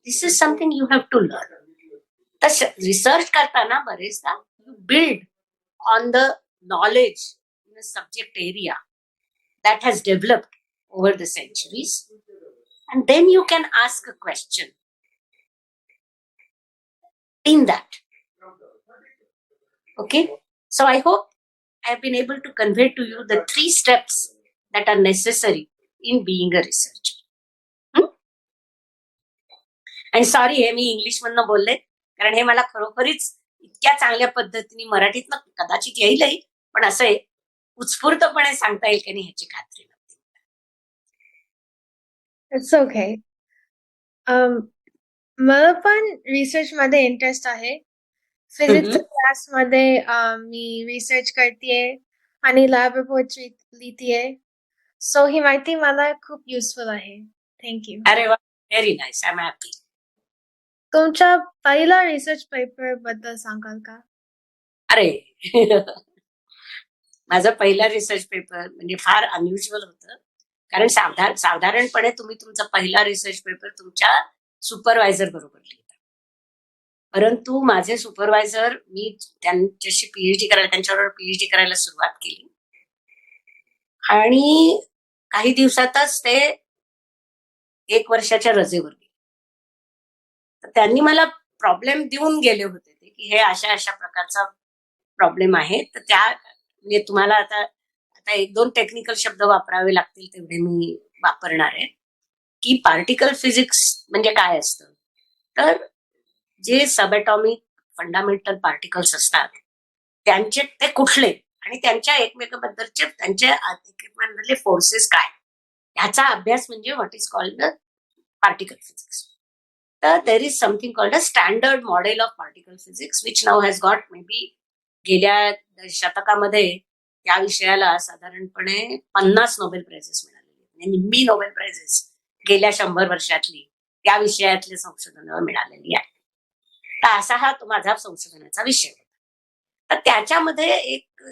This is something you have to learn. तर रिसर्च करताना बरेचदा you build on the knowledge in a subject area that has developed over the centuries, and then you can ask a question in that. Okay, so I hope I have been able to convey to you the 3 steps that are necessary in being a researcher. आणि sorry हे मी English मधनं बोलले, कारण हे मला खरोखरीच इतक्या चांगल्या पद्धतीने मराठीतनं कदाचित येईलही, पण असं उत्स्फूर्तपणे सांगता येईल की नाही ह्याची खात्री नव्हती.
It's okay. मला पण रिसर्च मध्ये इंटरेस्ट आहे. फिजिक्स क्लासमध्ये मी रिसर्च करतेय आणि लॅब रिपोर्ट लिहितेय. सो ही माहिती मला खूप युजफुल आहे. थँक्यू.
अरे वा, very nice, I am happy.
तुमच्या पहिला रिसर्च पेपर बद्दल सांगाल का?
अरे माझा पहिला रिसर्च पेपर म्हणजे फार अनयुज्युअल होतं, कारण साधारणपणे तुम्ही तुमचा पहिला रिसर्च पेपर तुमच्या सुपरवायझर बरोबर लिहिता. परंतु माझे सुपरवायझर, मी त्यांच्याशी त्यांच्याबरोबर पीएचडी करायला सुरुवात केली आणि काही दिवसातच ते 1 वर्षाच्या रजेवर गेले. तर त्यांनी मला प्रॉब्लेम देऊन गेले होते ते की हे अशा अशा प्रकारचा प्रॉब्लेम आहे, तर त्या म्हणजे तुम्हाला आता 1-2 टेक्निकल शब्द वापरावे लागतील तेवढे मी वापरणार आहे. की पार्टिकल फिजिक्स म्हणजे काय असतं, तर जे सबएटॉमिक फंडामेंटल पार्टिकल्स असतात त्यांचे ते कुठले आणि त्यांच्या एकमेकांबद्दलचे त्यांच्या एकमेकांमधले फोर्सेस काय, ह्याचा अभ्यास म्हणजे what is called particle physics. तर there is something called a standard model of particle physics which नाव हॅज गॉट मे बी गेल्या शतकामध्ये त्या विषयाला साधारणपणे 50 नोबेल प्राइजेस मिळालेली, निम्मी नोबेल प्राइजेस गेल्या 100 वर्षातली त्या विषयातल्या संशोधनावर मिळालेली आहे. तर असा हा तो माझा संशोधनाचा विषय होता. तर त्याच्यामध्ये एक,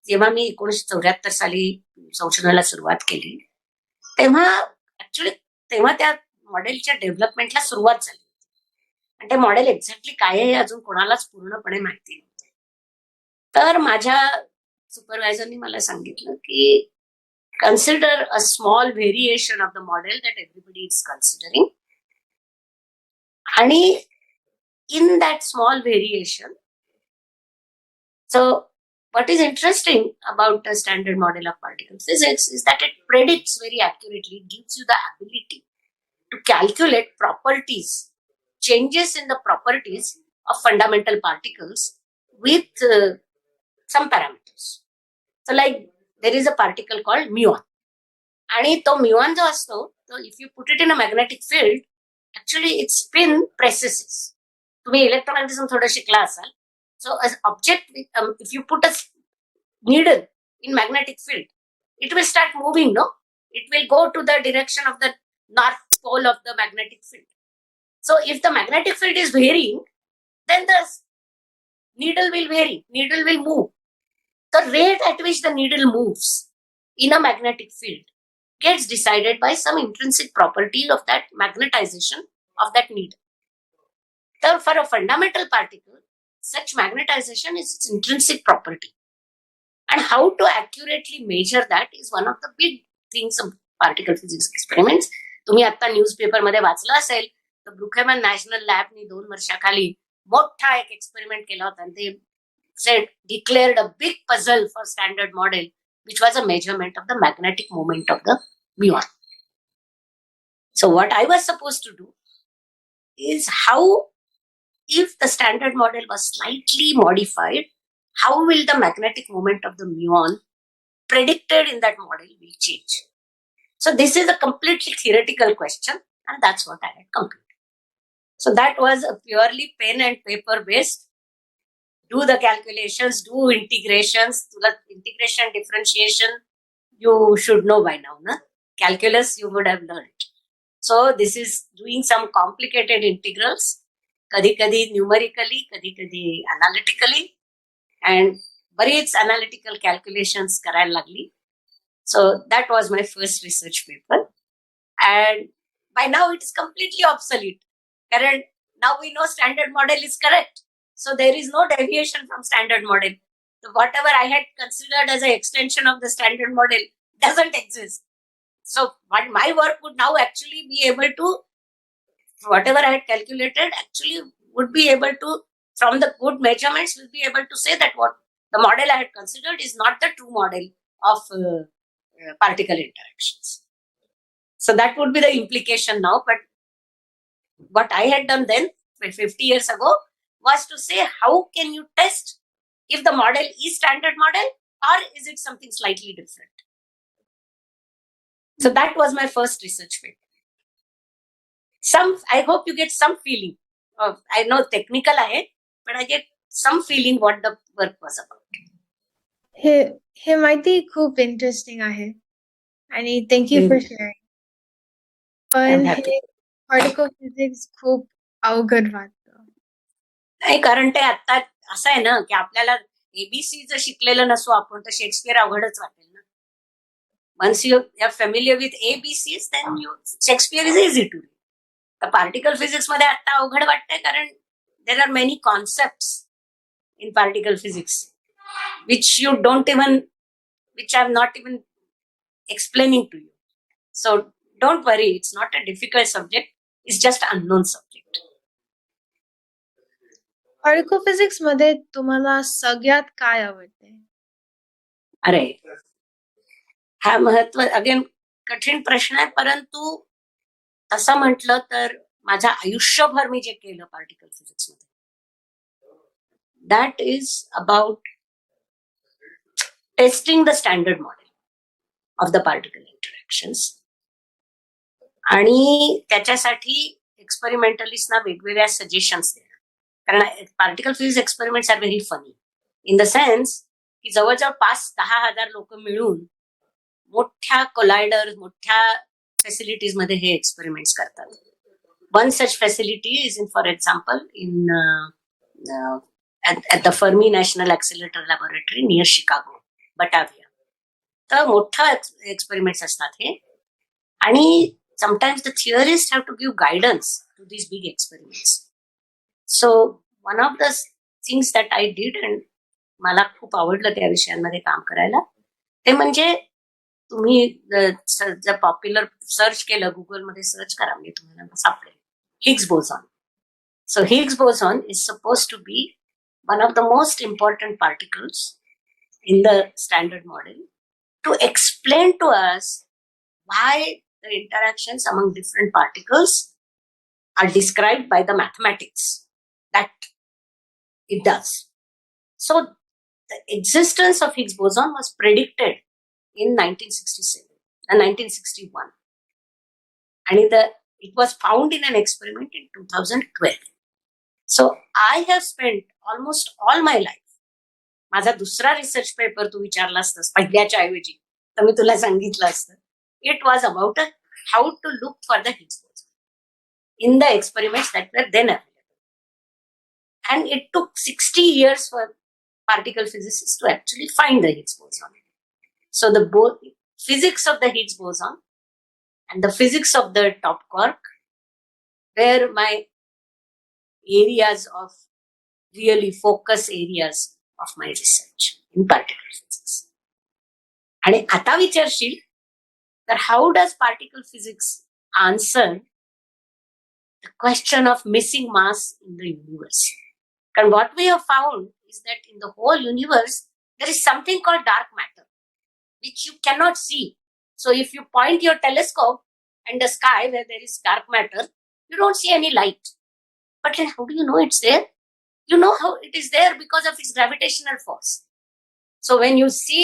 जेव्हा मी 1974 साली संशोधनाला सुरुवात केली तेव्हा त्या मॉडेलच्या डेव्हलपमेंटला सुरुवात झाली आणि ते मॉडेल एक्झॅक्टली काय आहे अजून कोणालाच पूर्णपणे माहिती नव्हतं. तर माझ्या सुपरवायझरनी मला सांगितलं की consider a small variation of the model that everybody is considering, आणि in that small variation, so what is interesting about the standard model of particle physics is that it predicts very accurately, gives you the ability to calculate properties, changes in the properties of fundamental particles with some parameters. So like there is a particle called muon, आणि तो muon जो असतो, so if you put it in a magnetic field, actually its spin precesses तुम्ही इलेक्ट्रोमॅग्नेटिझम थोडं शिकला असाल. So object if you put a needle in magnetic field, it will start moving, no? It will go to the direction of the north pole of the magnetic field. So if the magnetic field is varying, then the needle will vary, needle will move. The rate at which the needle moves in a magnetic field gets decided by some intrinsic property of that magnetization of that needle. So for a fundamental particle, such magnetization is its intrinsic property. And how to accurately measure that is one of the big things of particle physics experiments. तुम्ही आता newspaper मध्ये वाचलं असेल तर ब्रुकहॅमन national लॅबनी 2 वर्षाखाली मोठा एक experiment केला होता आणि ते said declared a big puzzle for standard model which was a measurement of the magnetic moment of the muon. So what I was supposed to do is how, if the standard model was slightly modified, how will the magnetic moment of the muon predicted in that model will change? So this is a completely theoretical question, and that's what I had completed. So that was a purely pen and paper based. Do the calculations, do integrations, do the integration differentiation. You should know by now, na? Calculus you would have learned. So this is doing some complicated integrals, kadi numerically, kadi analytically. And बरीच analytical calculations करायला लागली. So that was my first research paper. And by now it is completely obsolete. Current, now we know standard model is correct. So there is no deviation from standard model. So whatever I had considered as an extension of the standard model doesn't exist. So what my work would now actually be able to, whatever I had calculated actually would be able to, from the good measurements, will be able to say that what the model I had considered is not the true model of particle interactions. So that would be the implication now. But what I had done then, 50 years ago, was to say how can you test if the model is standard model or is it something slightly different. So that was my first research paper. I hope you get some feeling of, I know technical आहे, but I get some feeling what the work was about.
हे माहिती खूप interesting आहे आणि thank you for sharing. पण हे particle physics खूप अवघड वाटतं.
नाही, कारण ते आता असं आहे ना की आपल्याला एबीसी जर शिकलेलं नसू आपण तर शेक्सपियर अवघडच वाटेल ना. Once you are familiar with ABCs, then Shakespeare is easy to read. तर पार्टिकल फिजिक्स मध्ये आता अवघड वाटतंय कारण there are many concepts in particle physics which I'm not even explaining to you. So don't worry, it's not a difficult subject, it's just an unknown subject.
Particle physics मध्ये तुम्हाला सगळ्यात काय आवडते?
अरे हा अगेन कठीण प्रश्न आहे, परंतु तसं म्हटलं तर माझ्या आयुष्यभर मी जे केलं पार्टिकल फिजिक्स मध्ये, that is about testing the standard model of the particle interactions. आणि त्याच्यासाठी एक्सपेरिमेंटलिस्टना वेगवेगळ्या सजेशन्स देणं. कारण particle physics experiments are very funny in the sense की जवळजवळ 5-10 हजार लोक मिळून मोठ्या कोलायडर, मोठ्या फॅसिलिटीज मध्ये हे एक्सपेरिमेंट्स करतात. One such facility is in, for example, in at the Fermi National Accelerator Laboratory near Chicago, Batavia. तर मोठा एक्सपेरिमेंट्स असतात हे. आणि sometimes the theorists have to give guidance to these big experiments. So one of the things that I did, and मला खूप आवडलं त्या विषयांमध्ये काम करायला, ते म्हणजे तुम्ही जर पॉप्युलर सर्च केलं, गुगलमध्ये सर्च करा म्हणजे तुम्हाला सापडेल Higgs बोझॉन. So Higgs boson is supposed to be one of the most important particles in the standard model to explain to us why the interactions among different particles are described by the mathematics that it does. So the existence of Higgs boson was predicted in 1967 and 1961. And it was found in an experiment in 2012. So I have spend almost all my life. माझा दुसरा research paper तू विचारला असतास पहिल्याच्या ऐवजी तर मी तुला सांगितलं असतं. It was about how to look for the Higgs boson in the experiments that were then available. And it took 60 years for particle physicists to actually find the Higgs boson. So the physics of the Higgs boson and the physics of the top quark were my areas of really focus areas of my research in particle physics. आणि आता विचारशील तर how does particle physics answer the question of missing mass in the universe? And what we have found is that in the whole universe, there is something called dark matter, which you cannot see. So if you point your telescope in the sky where there is dark matter, you don't see any light. But then how do you know it's there? You know how it is there because of its gravitational force. So when you see,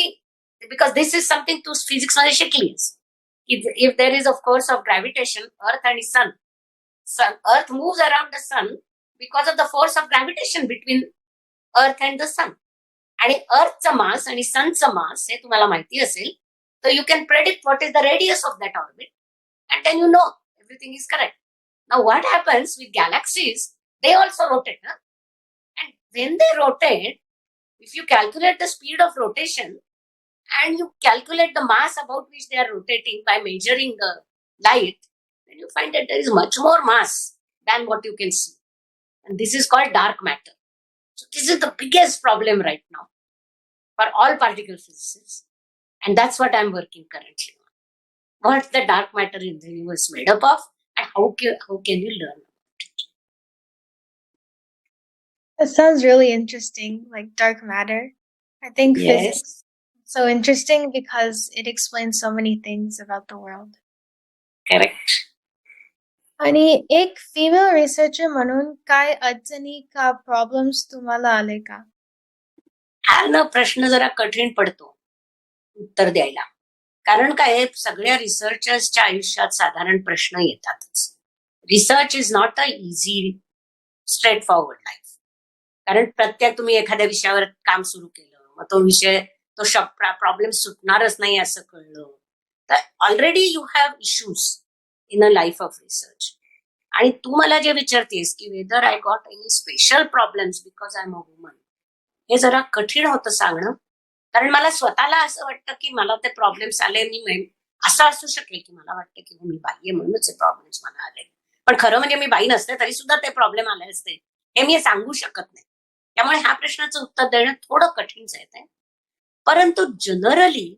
because this is something to physics मध्ये शिकलीस. If there is of course of gravitation, earth and sun, earth moves around the sun because of the force of gravitation between earth and the sun. आणि earthचा मास आणि sunचा मास हे तुम्हाला माहिती असेल तर you can predict what is the radius of that orbit and then you know everything is correct. Now what happens with galaxies? They also rotate. And when they rotate, if you calculate the speed of rotation and you calculate the mass about which they are rotating by measuring the light, then you find that there is much more mass than what you can see. And this is called dark matter. So this is the biggest problem right now for all particle physicists. And that's what I'm working currently on. What the dark matter in the universe made up of and how can you learn about it?
That sounds really interesting, like dark matter. I think
Yes.
physics is so interesting because it explains so many things about the world.
Correct.
आणि एक female researcher म्हणून काय अडचणी का problems तुम्हाला आले का?
हा ना प्रश्न जरा कठीण पडतो उत्तर द्यायला. कारण काय सगळ्या रिसर्चर्सच्या आयुष्यात साधारण प्रश्न येतातच. Research is not a easy straight forward life. कारण प्रत्येक तुम्ही एखाद्या विषयावर काम सुरू केलं मग तो विषय तो प्रॉब्लेम सुटणारच नाही असं कळलं तर already you have issues in a life of research. आणि तू मला जे विचारतेस की whether I got any special problems because I am a woman हे जरा कठीण होतं सांगणं. कारण मला स्वतःला असं वाटतं की मला ते प्रॉब्लेम्स आले मी असं असू शकेल की मला वाटतं की मी बाई आहे म्हणूनच हे प्रॉब्लेम्स मला आले. पण खरं म्हणजे मी बाई नसते तरी सुद्धा ते प्रॉब्लेम आले असते हे मी सांगू शकत नाही. त्यामुळे ह्या प्रश्नाचं उत्तर देणं थोडं कठीण जात आहे. परंतु जनरली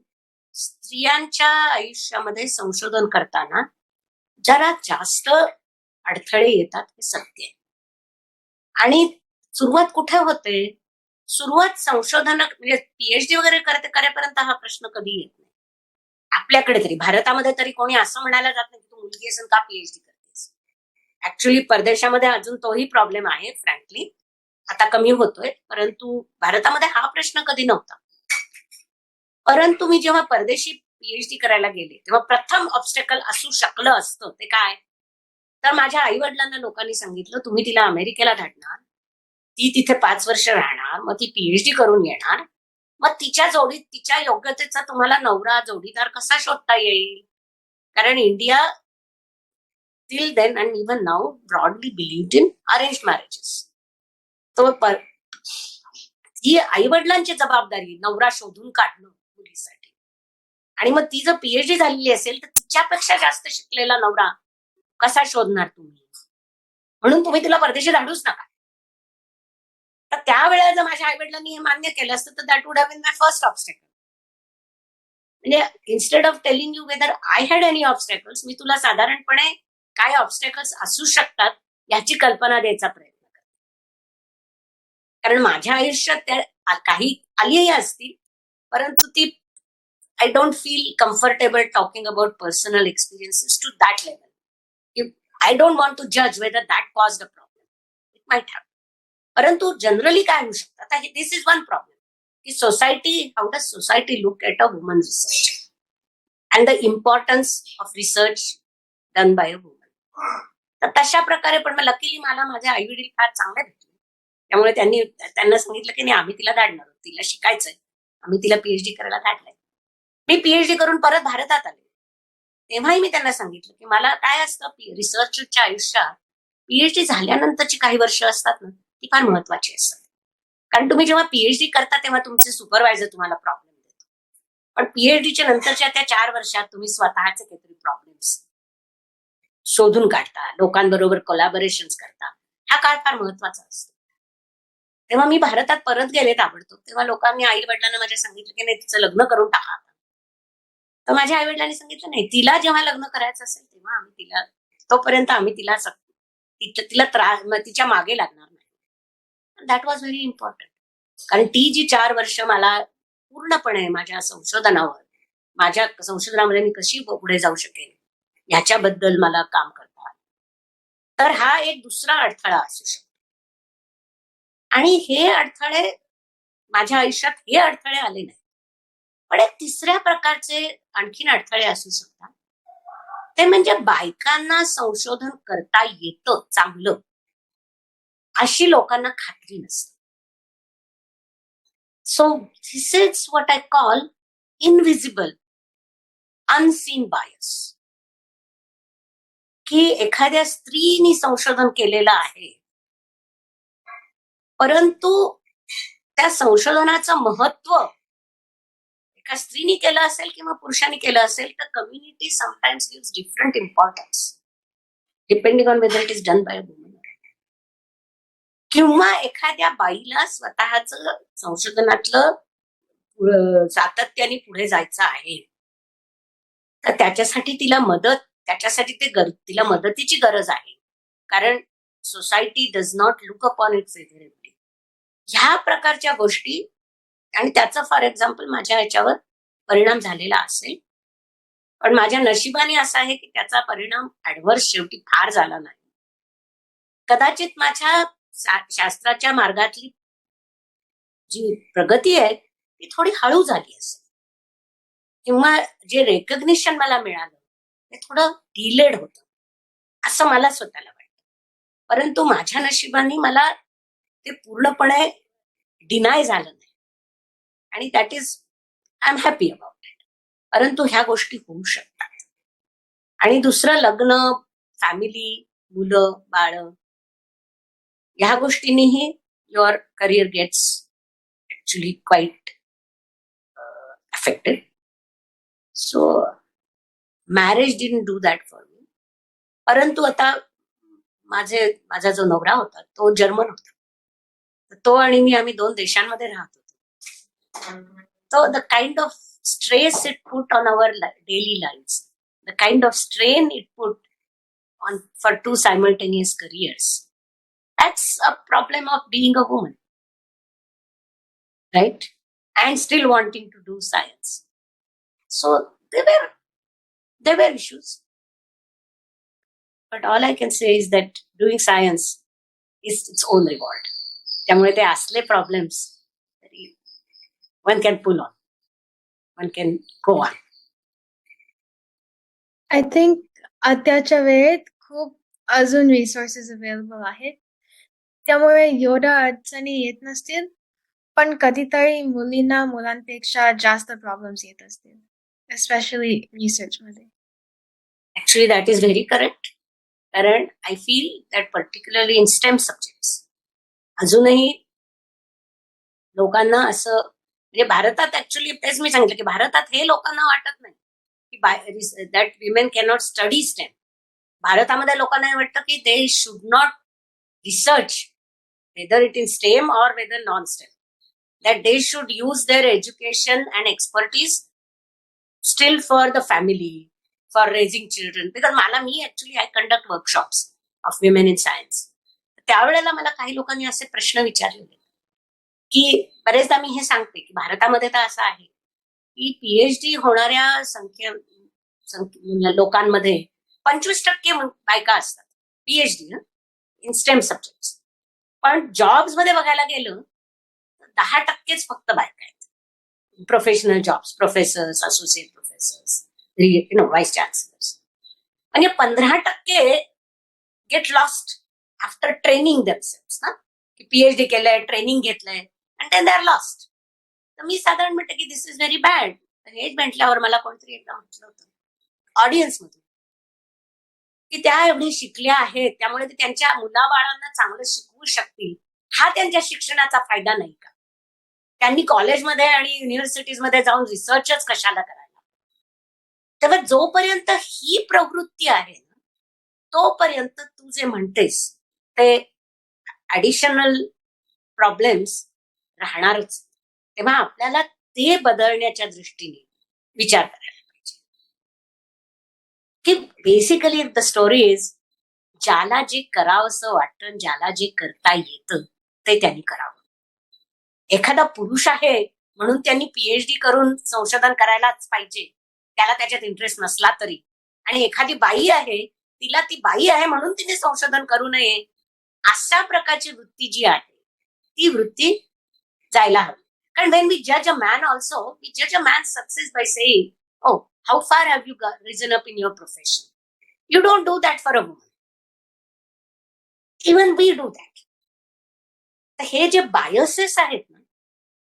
स्त्रियांच्या आयुष्यामध्ये संशोधन करताना जरा जास्त अडथळे येतात हे सत्य आहे. आणि सुरुवात कुठे होते? सुरुवात संशोधन म्हणजे पीएचडी वगैरे करेपर्यंत हा प्रश्न कधी येत नाही. आपल्याकडे तरी भारतामध्ये तरी कोणी असं म्हणायला जात नाही की तू मुलगी असेल का पीएचडी करतेस. ऍक्च्युली परदेशामध्ये अजून तोही प्रॉब्लेम आहे फ्रँकली. आता कमी होतोय परंतु भारतामध्ये हा प्रश्न कधी नव्हता. परंतु मी जेव्हा परदेशी पीएचडी करायला गेले तेव्हा प्रथम ऑब्स्टेकल असू शकलं असतं ते काय तर माझ्या आई वडिलांना लोकांनी सांगितलं तुम्ही तिला अमेरिकेला धाडणार ती तिथे 5 वर्ष राहणार मग ती पीएचडी करून येणार मग तिच्या योग्यतेचा तुम्हाला नवरा जोडीदार कसा शोधता येईल. कारण India till then and even now broadly believed in arrange marriages. तो ही आई वडिलांची जबाबदारी नवरा शोधून काढणं मुलीसाठी. आणि मग ती जर पीएचडी झालेली असेल तर तिच्यापेक्षा जास्त शिकलेला नवरा कसा शोधणार तुम्ही. म्हणून तुम्ही तिला परदेशी धाडूच नका. तर त्यावेळेला जर माझ्या आई वडिलांनी हे मान्य केलं असतं तर that would have been my first obstacle. म्हणजे instead of telling you whether I had any obstacles मी तुला साधारणपणे काय ऑब्स्टेकल्स असू शकतात याची कल्पना द्यायचा प्रयत्न करते. कारण माझ्या आयुष्यात त्या काही आलीही असतील परंतु ती I don't feel comfortable talking about personal experiences to that level. I don't want to judge whether that caused a problem. It might have. परंतु जनरली काय होऊ शकतं आता दिस इज वन प्रॉब्लेम की society how does society look at a woman research and the importance of research done by a woman. तर तशा प्रकारे पण मग लकीली मला माझे आई वडील फार चांगले भेटले. त्यामुळे त्यांना सांगितलं की नाही, आम्ही तिला धाडणार आहोत, तिला शिकायचंय, आम्ही तिला पीएचडी करायला धाडलंय. मी पीएचडी करून परत भारतात आले. तेव्हाही मी त्यांना सांगितलं की मला काय असतं, रिसर्चच्या आयुष्यात पीएचडी झाल्यानंतरची काही वर्ष असतात ना, ती फार महत्वाची असतात. कारण तुम्ही जेव्हा पीएचडी करता तेव्हा तुमचे सुपरवायझर तुम्हाला प्रॉब्लेम देतो, पण पीएचडीच्या नंतरच्या त्या 4 वर्षात तुम्ही स्वतःचे काहीतरी प्रॉब्लेम्स शोधून काढता, लोकांबरोबर कोलॅबोरेशन करता. हा काळ फार महत्वाचा असतो. तेव्हा मी भारतात परत गेले ताबडतोब. तेव्हा लोकांनी आई वडिलांना माझ्या सांगितलं की नाही, तिचं लग्न करून टाका. तर माझ्या आई वडिलांनी सांगितलं नाही, तिला जेव्हा लग्न करायचं असेल तेव्हा आम्ही तिला, तोपर्यंत आम्ही तिला तिच्या मागे लागणार नाही. That was very important. कारण ती जी 4 वर्ष मला पूर्णपणे माझ्या संशोधनामध्ये मी कशी पुढे जाऊ शकेन ह्याच्याबद्दल मला काम करता आलं. तर हा एक दुसरा अडथळा असू शकतो. आणि हे अडथळे माझ्या आयुष्यात आले नाही. पण एक तिसऱ्या प्रकारचे आणखीन अडथळे असू शकतात. ते म्हणजे बायकांना संशोधन करता येतं चांगलं अशी लोकांना खात्री नसते. So this is what I call invisible unseen bias. की एखाद्या स्त्रीनी संशोधन केलेलं आहे, परंतु त्या संशोधनाचं महत्व एका स्त्रीनी केलं असेल किंवा पुरुषांनी केलं असेल तर community sometimes gives different importance depending on whether it is done by a woman. किंवा एखाद्या बाईला स्वतःचं संशोधनातलं सातत्याने पुढे जायचं आहे, तर त्याच्यासाठी तिला मदतीची गरज आहे. कारण society does not look upon its ability. ह्या प्रकारच्या गोष्टी, आणि त्याचा फॉर एक्झाम्पल माझ्या ह्याच्यावर परिणाम झालेला असेल, पण माझ्या नशिबाने असं आहे की त्याचा परिणाम ऍडव्हर्स शेवटी फार झाला नाही. कदाचित माझ्या शास्त्राच्या मार्गातली जी प्रगती आहे ती थोडी हळू झाली असेल, किंवा जे रेकग्निशन मला मिळालं ते थोडं डिलेड होतं असं मला स्वतःला वाटतं. परंतु माझ्या नशिबाने मला ते पूर्णपणे डिनाय झालं नाही, आणि that is I am happy about it. परंतु ह्या गोष्टी होऊ शकतात. आणि दुसरं, लग्न, फॅमिली, मुलं बाळ, ह्या गोष्टींनीही your career gets actually quite affected. So marriage didn't do that for me. परंतु आता माझा जो नवरा होता तो जर्मन होता. तो आणि मी, आम्ही 2 देशांमध्ये राहत होतो. So the kind of stress it put on our daily lives, the kind of strain it put on for 2 simultaneous careers, that's a problem of being a woman, right? And still wanting to do science. So there were issues. But all I can say is that doing science is its own reward. त्यामुळे ते असले problems one can pull on, one can go on.
I think आताच्या वेळेत खूप अजून resources available आहेत, त्यामुळे एवढ्या अडचणी येत नसतील, पण कधीतरी मुलींना मुलांपेक्षा जास्त प्रॉब्लेम्स येत असतील, एस्पेशली रिसर्च मध्ये.
Actually, that is very correct. कारण I feel that particularly in STEM subjects, अजूनही लोकांना असं, म्हणजे भारतात ऍक्च्युली तेच मी सांगितलं की भारतात हे लोकांना वाटत नाही की that women cannot study STEM. भारतामध्ये लोकांना हे वाटतं की they should not research whether it in STEM or whether non STEM, that they should use their education and expertise still for the family, for raising children. Because मी actually I conduct workshops of women in science. त्यावेळेला मला काही लोकांनी असे प्रश्न विचारलेले की बरेचदा मी हे सांगते की भारतामध्ये तर असं आहे की पीएचडी होणाऱ्या लोकांमध्ये 25% बायका असतात पीएचडी इन स्टेम सब्जेक्ट. पण जॉब्स मध्ये बघायला गेलं तर 10% फक्त बायका आहेत. Professional jobs, professors, associate professors, vice chancellors. म्हणजे 15% get lost after training themselves ना, की पीएचडी केलंय, ट्रेनिंग घेतलंय आणि देन दे आर लॉस्ट. तर मी साधारण म्हणते की दिस इज व्हेरी बॅड. हेच म्हटल्यावर मला कोणतरी एकदा म्हटलं होतं ऑडियन्स मधून की त्या एवढे शिकल्या आहेत त्यामुळे ते त्यांच्या मुलाबाळांना चांगलं शिकवू शकतील, हा त्यांच्या शिक्षणाचा फायदा नाही का? त्यांनी कॉलेजमध्ये आणि युनिव्हर्सिटीजमध्ये जाऊन रिसर्चच कशाला करायला? तेव्हा जोपर्यंत ही प्रवृत्ती आहे ना, तोपर्यंत तू जे म्हणतेस ते ऍडिशनल प्रॉब्लेम्स राहणारच. तेव्हा आपल्याला ते बदलण्याच्या दृष्टीने विचार करायला पाहिजे की बेसिकली द स्टोरी इज, ज्याला जे करावंसं वाटतं, ज्याला जे करता येतं ते त्यांनी करावं. एखादा पुरुष आहे म्हणून त्यांनी पीएचडी करून संशोधन करायलाच पाहिजे, त्याला त्याच्यात इंटरेस्ट नसला तरी. आणि एखादी बाई आहे, तिला ती बाई आहे म्हणून तिने संशोधन करू नये, अशा प्रकारची वृत्ती जी आहे ती वृत्ती जायला हवी. कारण वेन वी जज अ मॅन ऑल्सो, वी जज a man success by saying, oh how far have you risen up in your profession. You don't do that for a woman. Even we do that. तर हे जे biases आहेत ना,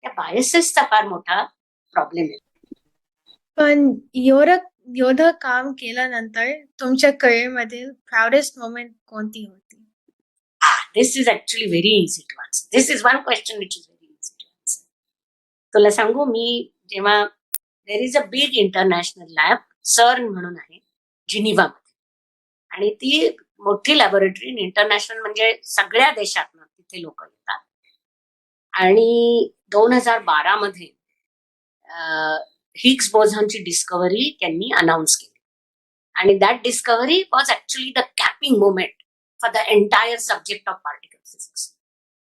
त्या बायसेसचा फार मोठा problem आहे.
पण एवढं काम केल्यानंतर तुमच्या करिअर मधील प्राऊडेस्ट मोमेंट कोणती होती?
This is actually very easy to answer. This is one question which is very easy to answer. तुला सांगू, मी जेव्हा there is a big international lab, CERN म्हणून आहे जिनिव्हामध्ये, आणि ती मोठी लॅबोरेटरी, इंटरनॅशनल म्हणजे सगळ्या देशातनं तिथे लोक येतात. आणि 2012 मध्ये हिग्स बोझॉनची डिस्कव्हरी त्यांनी अनाऊन्स केली. आणि that discovery was actually the capping moment for the entire subject of particle physics.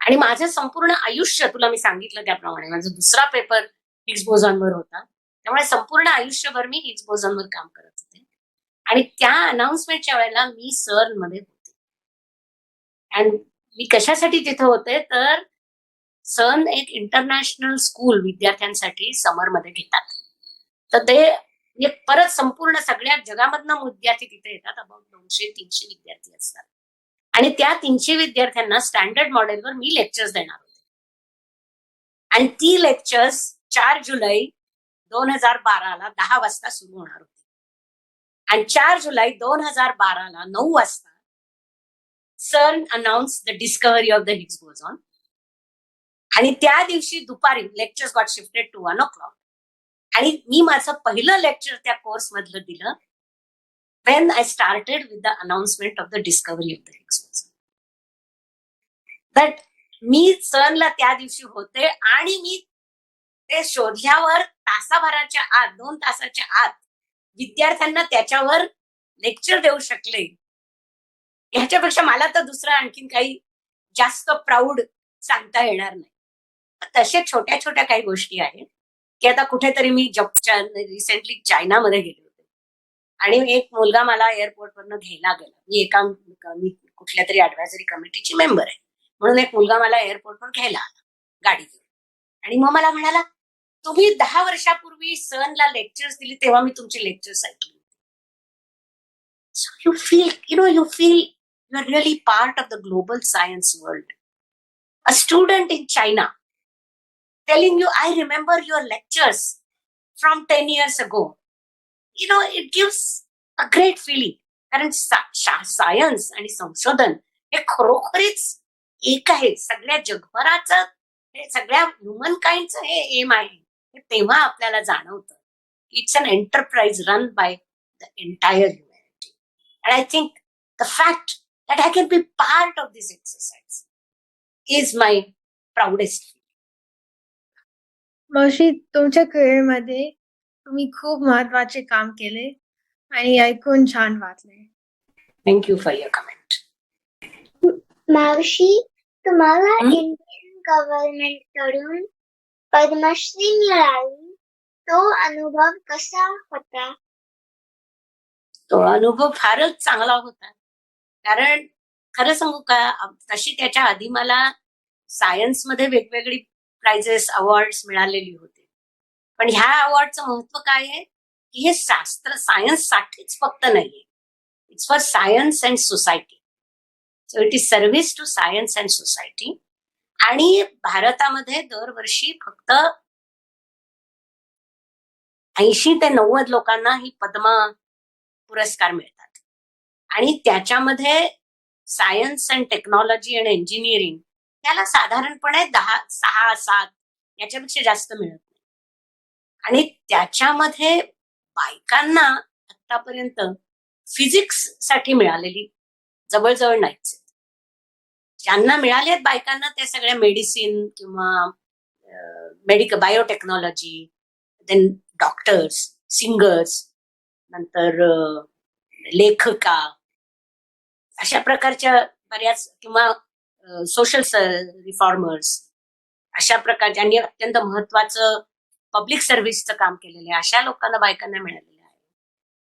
आणि माझं संपूर्ण आयुष्य, तुला मी सांगितलं त्याप्रमाणे, माझा दुसरा पेपर हिग्स बोझॉनवर होता, त्यामुळे संपूर्ण आयुष्यभर मी हिग्स बोझॉनवर काम करत होते. आणि त्या अनाउन्समेंटच्या वेळेला मी CERN मध्ये होते. आणि मी कशासाठी तिथे होते तर CERN एक इंटरनॅशनल स्कूल विद्यार्थ्यांसाठी समरमध्ये घेतात. तर ते परत संपूर्ण सगळ्या जगामधनं विद्यार्थी तिथे येतात. अबाउट 200-300 विद्यार्थी असतात. आणि त्या 300 विद्यार्थ्यांना स्टँडर्ड मॉडेलवर मी लेक्चर्स देणार होते. आणि ती लेक्चर्स 4 जुलै 2012ला 10 वाजता सुरू होणार होती. आणि 4 जुलै 2012ला 9 वाजता CERN announce the discovery of the Higgs boson. आणि त्या दिवशी दुपारी lectures got shifted to 1 o'clock. आणि मी माझं पहिलं लेक्चर त्या कोर्स मधलं दिलं when I started with the announcement of the discovery of the Higgs boson. That मी CERNला त्या दिवशी होते आणि मी ते शोधल्यावर तासाभराच्या आत, 2 तासाच्या आत विद्यार्थ्यांना त्याच्यावर लेक्चर देऊ शकले, ह्याच्यापेक्षा मला तर दुसरं आणखीन काही जास्त प्राऊड सांगता येणार नाही. तशा छोट्या छोट्या काही गोष्टी आहेत की आता कुठेतरी मी रिसेंटली चायनामध्ये गेले होते आणि एक मुलगा मला एअरपोर्टवरनं घ्यायला गेला. मी कुठल्या तरी ऍडव्हायझरी कमिटीची मेंबर आहे म्हणून एक मुलगा मला एअरपोर्टवर घ्यायला आला गाडी घेऊन. आणि मग मला म्हणाला, तुम्ही 10 वर्षापूर्वी CERNला लेक्चर्स दिली तेव्हा मी तुमचे लेक्चर्स ऐकले. So you feel you are really part of the global science world. A student in China telling you, I remember your lectures from 10 years ago. It gives a great feeling. कारण science आणि संशोधन हे खरोखरीच एक आहे. सगळ्या जगभराचं, सगळ्या human काइंडचं हे एम आहे. तेव्हा आपल्याला जाणवतं it's an enterprise run by the entire humanity. And I think the fact that I can be part of this exercise is my proudest.
मावशी, तुमच्या करिअर मध्ये तुम्ही खूप महत्वाचे काम केले आणि ऐकून छान वाटले.
Thank you for your comment.
मावशी, तुम्हाला इंडियन गव्हर्नमेंट कडून पद्मश्री मिळाली, तो अनुभव कसा होता?
तो अनुभव फारच चांगला होता. कारण खरं सांगू का, तशी त्याच्या आधी मला सायन्समध्ये वेगवेगळी प्राइजेस, अवॉर्ड्स मिळालेली होते. पण ह्या अवॉर्डचं महत्व काय आहे की हे शास्त्र सायन्स साठीच फक्त नाहीये. It's for science and society. So it is service to science and society. आणि भारतामध्ये दरवर्षी फक्त 80 ते 90 लोकांना ही पद्म पुरस्कार मिळतात. आणि त्याच्यामध्ये सायन्स अँड टेक्नॉलॉजी आणि इंजिनिअरिंग त्याला साधारणपणे 6-7 याच्यापेक्षा जास्त मिळत नाही. आणि त्याच्यामध्ये बायकांना आतापर्यंत फिजिक्स साठी मिळालेली जवळजवळ नाहीच. ज्यांना मिळाले आहेत बायकांना ते सगळ्या मेडिसिन किंवा medical biotechnology, then doctors, singers, नंतर लेखका, अशा प्रकारच्या बऱ्याच, किंवा सोशल रिफॉर्मर्स, अशा प्रकार ज्यांनी अत्यंत महत्वाचं पब्लिक सर्व्हिसचं काम केलेलं आहे अशा लोकांना बायकांना मिळालेलं आहे.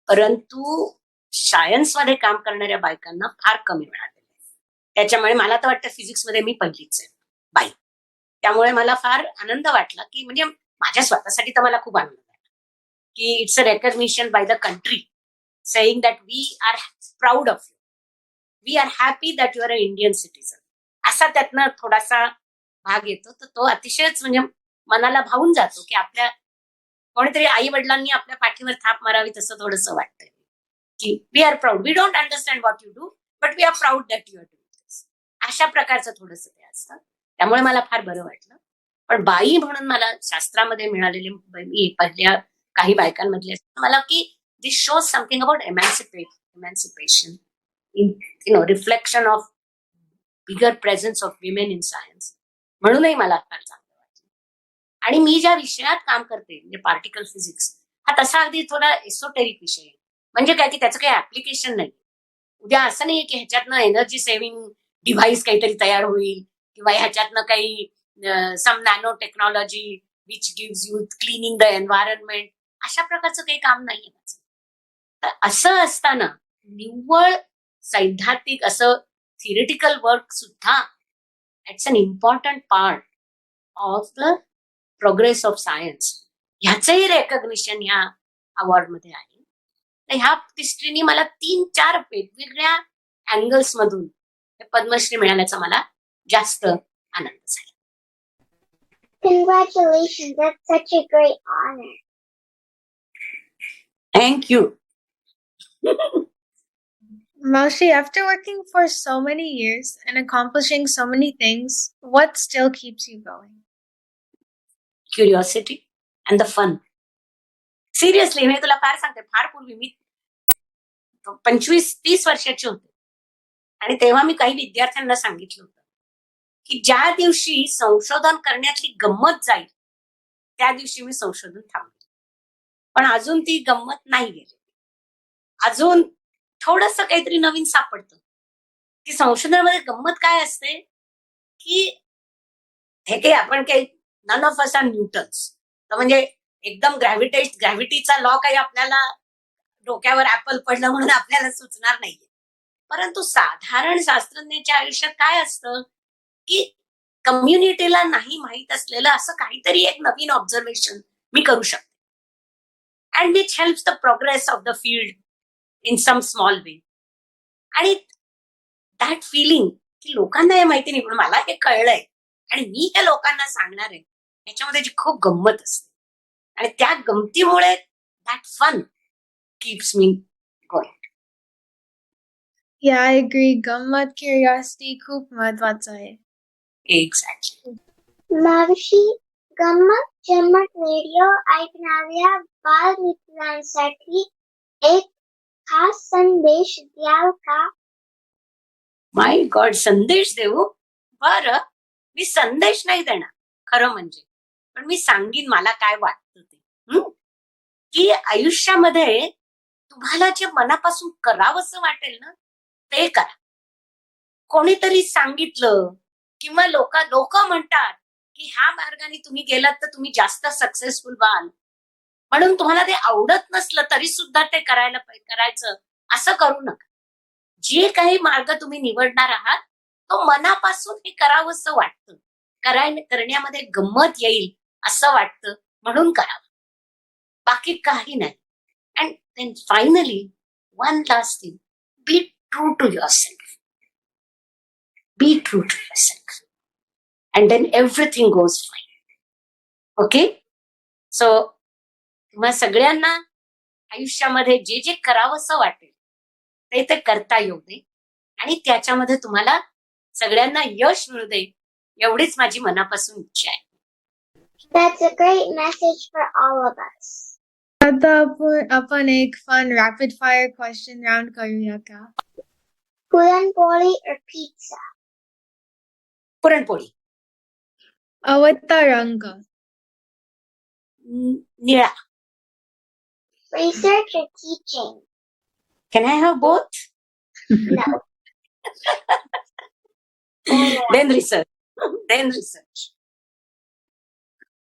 परंतु सायन्समध्ये काम करणाऱ्या बायकांना फार कमी मिळालेलं आहे. त्याच्यामुळे मला तर वाटतं फिजिक्समध्ये मी पहिलीच आहे बाई. त्यामुळे मला फार आनंद वाटला, की म्हणजे माझ्या स्वतःसाठी तर मला खूप आनंद वाटला की it's a recognition by the country saying that we are proud of you, we are happy that you are a Indian citizen. असा त्यातनं थोडासा भाग येतो. तर तो अतिशयच म्हणजे मनाला भावून जातो की आपल्या कोणीतरी आई वडिलांनी आपल्या पाठीवर थाप मारावी तसं थोडंसं वाटतंय की we are proud, we don't understand what you do but we are proud that you are doing this. अशा प्रकारचं थोडंसं ते असतं. त्यामुळे मला फार बरं वाटलं. पण बाई म्हणून मला शास्त्रामध्ये मिळालेले मी पहिल्या काही बायकांमधले मला की this shows something about emancipation in reflection of bigger presence of women in science. म्हणूनही मला फार चांगलं वाटलं. आणि मी ज्या विषयात काम करते म्हणजे पार्टिकल फिजिक्स हा तसा अगदी थोडा एसोटेरिक विषय आहे. म्हणजे काय की त्याचं काही ऍप्लिकेशन नाही. उद्या असं नाहीये की ह्याच्यातनं एनर्जी सेव्हिंग डिव्हाइस काहीतरी तयार होईल किंवा ह्याच्यातनं काही some nano technology which gives you cleaning the environment, अशा प्रकारचं काही काम नाहीये माझं. तर असं असताना निव्वळ सैद्धांतिक असं थिअरिटिकल वर्क सुद्धा it's an important part of the progress of science. ह्याचंही रेकग्निशन ह्या अवॉर्डमध्ये आहे. तर ह्या दृष्टीने मला 3-4 वेगवेगळ्या अँगल्स मधून पद्मश्री मिळाल्याचा मला जास्त आनंद झाला.
Congratulations, that's such a great honor.
Thank you.
Maushi, after working for so many years and accomplishing so many things, what still keeps you going?
Curiosity and the fun. Seriously मी तुला फार सांगते, फार पूर्वी मी 25-30 वर्षाची होते आणि तेव्हा मी काही विद्यार्थ्यांना सांगितलं होतं की ज्या दिवशी संशोधन करण्यातली गंमत जाईल त्या दिवशी मी संशोधन थांबले. पण अजून ती गंमत नाही गेली. अजून थोडस काहीतरी नवीन सापडतं की संशोधनामध्ये गंमत काय असते की हे काही आपण काही none of us are Newtons. तर म्हणजे एकदम ग्रॅव्हिटीचा लॉ काही आपल्याला डोक्यावर ऍपल पडलं म्हणून आपल्याला सुचणार नाहीये. परंतु साधारण शास्त्रज्ञाच्या आयुष्यात काय असतं की कम्युनिटीला नाही माहीत असलेलं असं काहीतरी एक नवीन ऑब्झर्वेशन मी करू शकते and which helps the progress of the field in some small way. आणि दॅट फिलिंग की लोकांना हे माहिती नाही पण मला हे कळलंय आणि मी हे लोकांना सांगणार आहे, याच्यामध्ये जी खूप गंमत असते आणि त्या गमतीमुळे that fun keeps me going.
Yeah, I agree. Gammat curiosity खूप महत्वाचं आहे.
एक्झॅक्टली.
मावशी, गंमत जम्मत रेडिओ ऐकणाऱ्या बालमित्रांसाठी एक खास संदेश द्याल का?
माय गॉड, संदेश देऊ? बरं, मी संदेश नाही देणार खरं म्हणजे, पण मी सांगीन मला काय वाटतं ते. की आयुष्यामध्ये तुम्हाला जे मनापासून करावंसं वाटेल ना ते करा. कोणीतरी सांगितलं किंवा लोक म्हणतात की ह्या मार्गाने तुम्ही गेलात तर तुम्ही जास्त सक्सेसफुल व्हाल, म्हणून तुम्हाला ते आवडत नसलं तरी सुद्धा ते करायचं असं करू नका. जे काही मार्ग तुम्ही निवडणार आहात तो मनापासून हे करावंसं वाटतं, करण्यामध्ये गंमत येईल असं वाटतं म्हणून करावं, बाकी काही नाही. And then finally one last thing, be true to yourself. Be true to yourself and then everything goes fine. Okay, so तुम्हा सगळ्यांना आयुष्यामध्ये जे जे करावंसं वाटेल ते ते करता येऊ दे आणि त्याच्यामध्ये तुम्हाला सगळ्यांना यश मिळू दे, एवढीच माझी मनापासून इच्छा आहे.
That's a great message for all of us.
आता आपण एक fun rapid fire question round करूया का?
Puran poli or pizza?
पुरणपोळी.
आवडता रंग?
निळा.
Research or teaching?
Can I have both?
No.
Then research.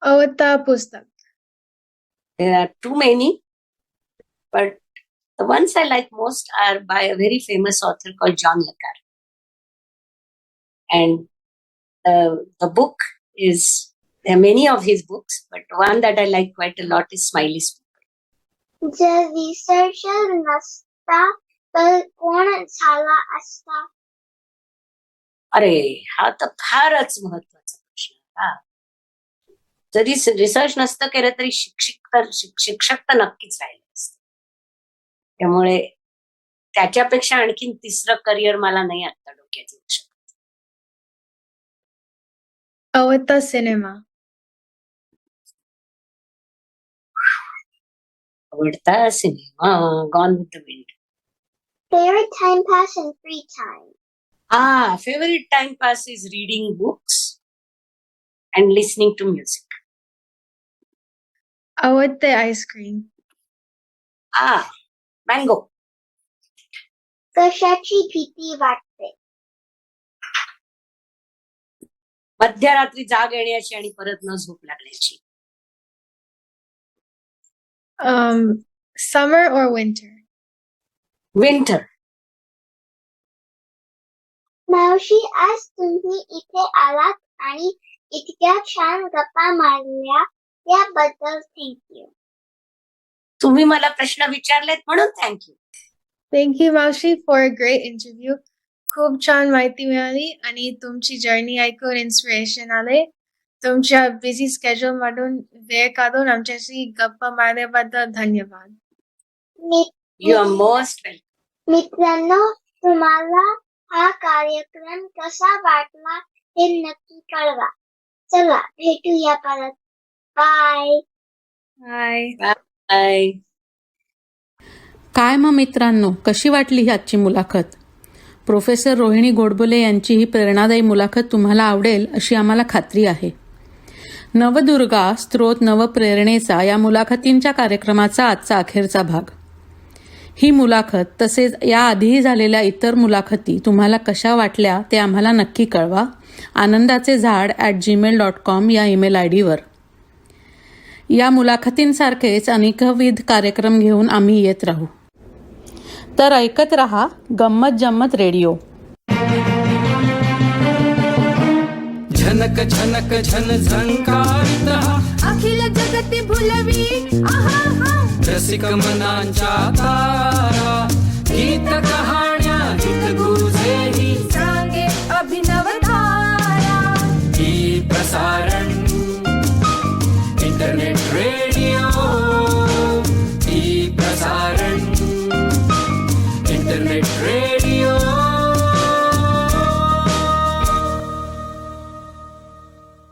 आवडता पुस्तक?
There are too many, but the ones I like most are by a very famous author called John Le Carre. And the book is, there are many of his books, but one that I like quite a lot is Smiley's book.
जर researcher नसता तर कोण झाला असता?
अरे हा तर फारच महत्वाचा प्रश्न. हा जरी रिसर्च नसतं केलं तरी शिक्षक तर नक्कीच राहिले असते. त्यामुळे त्याच्यापेक्षा आणखीन तिसरं करिअर मला नाही आता डोक्यात येऊ शकत.
आवडता सिनेमा?
आवडता cinema gone with the wind.
Favorite time pass and free time?
Favorite time pass is reading books and listening to music.
आवडते आईस्क्रीम?
मँगो.
कशाची भीती वाटते?
मध्यरात्री जाग येण्याची आणि परत न झोप लागण्याची.
Summer or winter?
विंटर.
मावशी, आज तुम्ही इथे आलात आणि इतक्या छान गप्पा मारल्या त्याबद्दल थँक्यू.
तुम्ही मला प्रश्न विचारलेत म्हणून थँक्यू.
थँक्यू मावशी फॉर अ ग्रेट इंटरव्ह्यू. खूप छान माहिती मिळाली आणि तुमची जर्नी ऐकून इन्स्पिरेशन आले. तुमच्या बिझी स्केड्यूल मधून वेळ काढून आमच्याशी गप्पा मारल्याबद्दल धन्यवाद.
You are most welcome.
मित्रांनो, तुम्हाला हा कार्यक्रम कसा वाटला हे नक्की कळवा. चला भेटूया परत. बाय.
बाय.
काय मग मित्रांनो, कशी वाटली ही आजची मुलाखत? प्रोफेसर रोहिणी गोडबोले यांची ही प्रेरणादायी मुलाखत तुम्हाला आवडेल अशी आम्हाला खात्री आहे. नवदुर्गा स्त्रोत नवप्रेरणेचा या मुलाखतींच्या कार्यक्रमाचा आजचा अखेरचा भाग. ही मुलाखत तसेच याआधीही झालेल्या इतर मुलाखती तुम्हाला कशा वाटल्या ते आम्हाला नक्की कळवा. anandacezhad@gmail.com या ईमेल आयडीवर. या मुलाखतींसारखेच अनेकविध कार्यक्रम घेऊन आम्ही येत राहू. तर ऐकत रहा गंमत जम्मत रेडिओ.
झनक झनक झन झंकारित
अखिल जगती भुलवी आहा
रसिक मनांच्या तारा गीत कहाण्या हित गुजेही
सांगे अभिनव धारा
ई प्रसारण इंटरनेट रेडिओ.